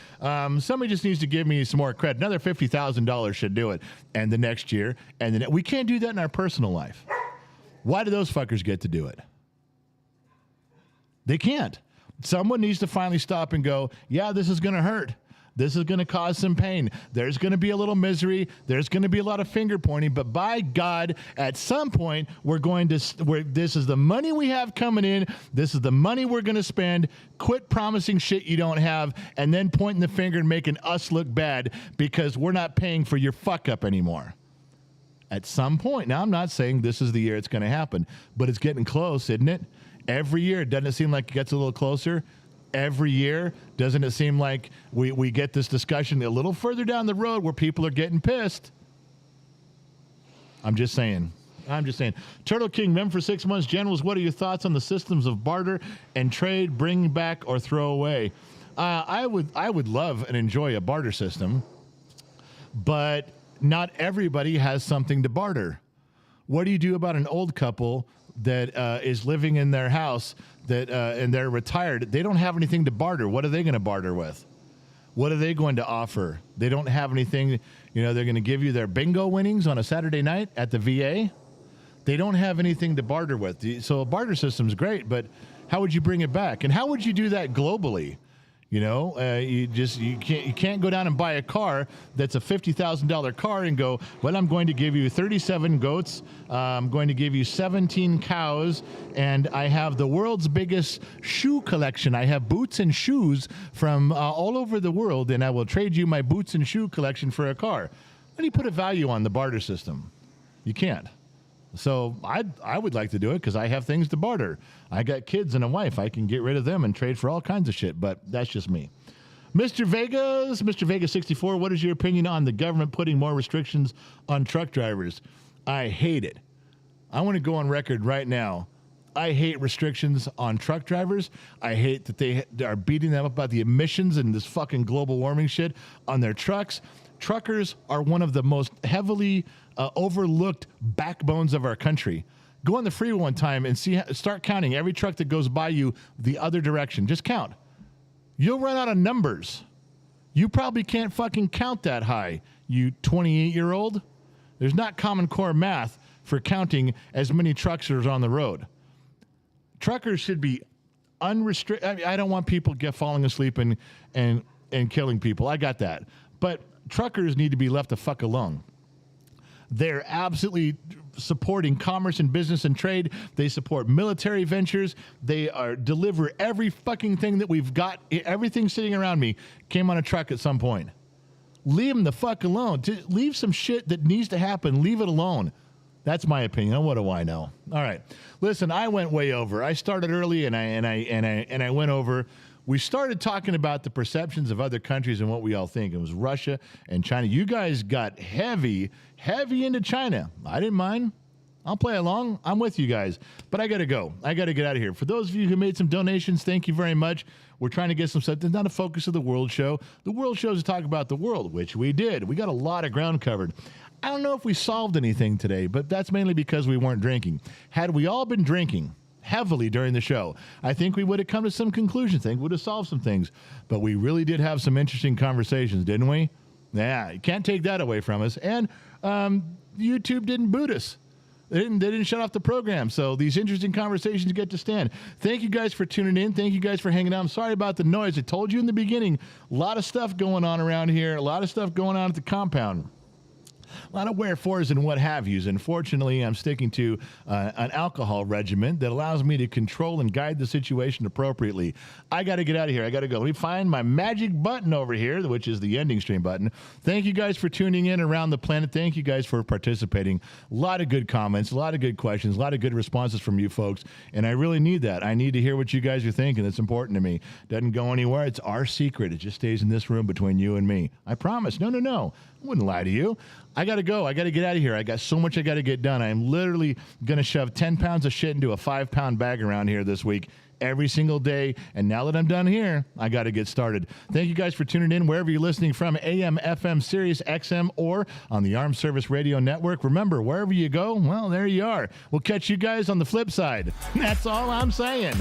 Speaker 1: Somebody just needs to give me some more credit. Another $50,000 should do it. And the next year. And then we can't do that in our personal life. Why do those fuckers get to do it? They can't. Someone needs to finally stop and go, yeah, this is going to hurt. This is going to cause some pain. There's going to be a little misery. There's going to be a lot of finger pointing. But by God, at some point, this is the money we have coming in. This is the money we're going to spend. Quit promising shit you don't have and then pointing the finger and making us look bad because we're not paying for your fuck up anymore. At some point. Now, I'm not saying this is the year it's going to happen, but it's getting close, isn't it? Every year, doesn't it seem like it gets a little closer? Every year, doesn't it seem like we get this discussion a little further down the road where people are getting pissed? I'm just saying. Turtle King, mem for 6 months. Generals, what are your thoughts on the systems of barter and trade, bring back or throw away? I would love and enjoy a barter system, but not everybody has something to barter. What do you do about an old couple that is living in their house and they're retired? They don't have anything to barter. What are they going to barter with? What are they going to offer? They don't have anything. They're going to give you their bingo winnings on a Saturday night at the VA. They don't have anything to barter with. So a barter system is great, but how would you bring it back? And how would you do that globally? You can't go down and buy a car that's a $50,000 car and go, well, I'm going to give you 37 goats, I'm going to give you 17 cows, and I have the world's biggest shoe collection. I have boots and shoes from all over the world, and I will trade you my boots and shoe collection for a car. How do you put a value on the barter system? You can't. So I would like to do it because I have things to barter. I got kids and a wife. I can get rid of them and trade for all kinds of shit, but that's just me. Mr. Vegas 64, what is your opinion on the government putting more restrictions on truck drivers? I hate it. I want to go on record right now. I hate restrictions on truck drivers. I hate that they are beating them up about the emissions and this fucking global warming shit on their trucks. Truckers are one of the most heavily overlooked backbones of our country. Go on the freeway one time and start counting every truck that goes by you the other direction. Just count. You'll run out of numbers. You probably can't fucking count that high, you 28-year-old. There's not Common Core math for counting as many trucks as are on the road. Truckers should be unrestricted. I don't want people falling asleep and killing people. I got that. But truckers need to be left the fuck alone. They're absolutely supporting commerce and business and trade. They support military ventures. They deliver every fucking thing that we've got. Everything sitting around me came on a truck at some point. Leave them the fuck alone. Leave some shit that needs to happen. Leave it alone. That's my opinion. What do I know? All right. Listen, I went way over. I started early and I went over. We started talking about the perceptions of other countries and what we all think. It was Russia and China. You guys got heavy into China. I didn't mind. I'll play along. I'm with you guys. But I got to go. I got to get out of here. For those of you who made some donations, thank you very much. We're trying to get some stuff. It's not a focus of the World Show. The World Show is to talk about the world, which we did. We got a lot of ground covered. I don't know if we solved anything today, but that's mainly because we weren't drinking. Had we all been drinking heavily during the show, I think we would have come to some conclusions. I think we would have solved some things. But we really did have some interesting conversations, didn't we? Yeah, you can't take that away from us. And YouTube didn't boot us. They didn't shut off the program. So these interesting conversations get to stand. Thank you guys for tuning in. Thank you guys for hanging out. I'm sorry about the noise. I told you in the beginning, a lot of stuff going on around here, a lot of stuff going on at the compound. A lot of wherefores and what have yous. Unfortunately, I'm sticking to an alcohol regimen that allows me to control and guide the situation appropriately. I got to get out of here. I got to go. Let me find my magic button over here, which is the ending stream button. Thank you guys for tuning in around the planet. Thank you guys for participating. A lot of good comments, a lot of good questions, a lot of good responses from you folks. And I really need that. I need to hear what you guys are thinking. That's important to me. Doesn't go anywhere. It's our secret. It just stays in this room between you and me. I promise. No. I wouldn't lie to you. I got to go. I got to get out of here. I got so much I got to get done. I am literally going to shove 10 pounds of shit into a 5-pound bag around here this week every single day. And now that I'm done here, I got to get started. Thank you guys for tuning in wherever you're listening from, AM, FM, Sirius, XM, or on the Armed Service Radio Network. Remember, wherever you go, well, there you are. We'll catch you guys on the flip side. That's all I'm saying.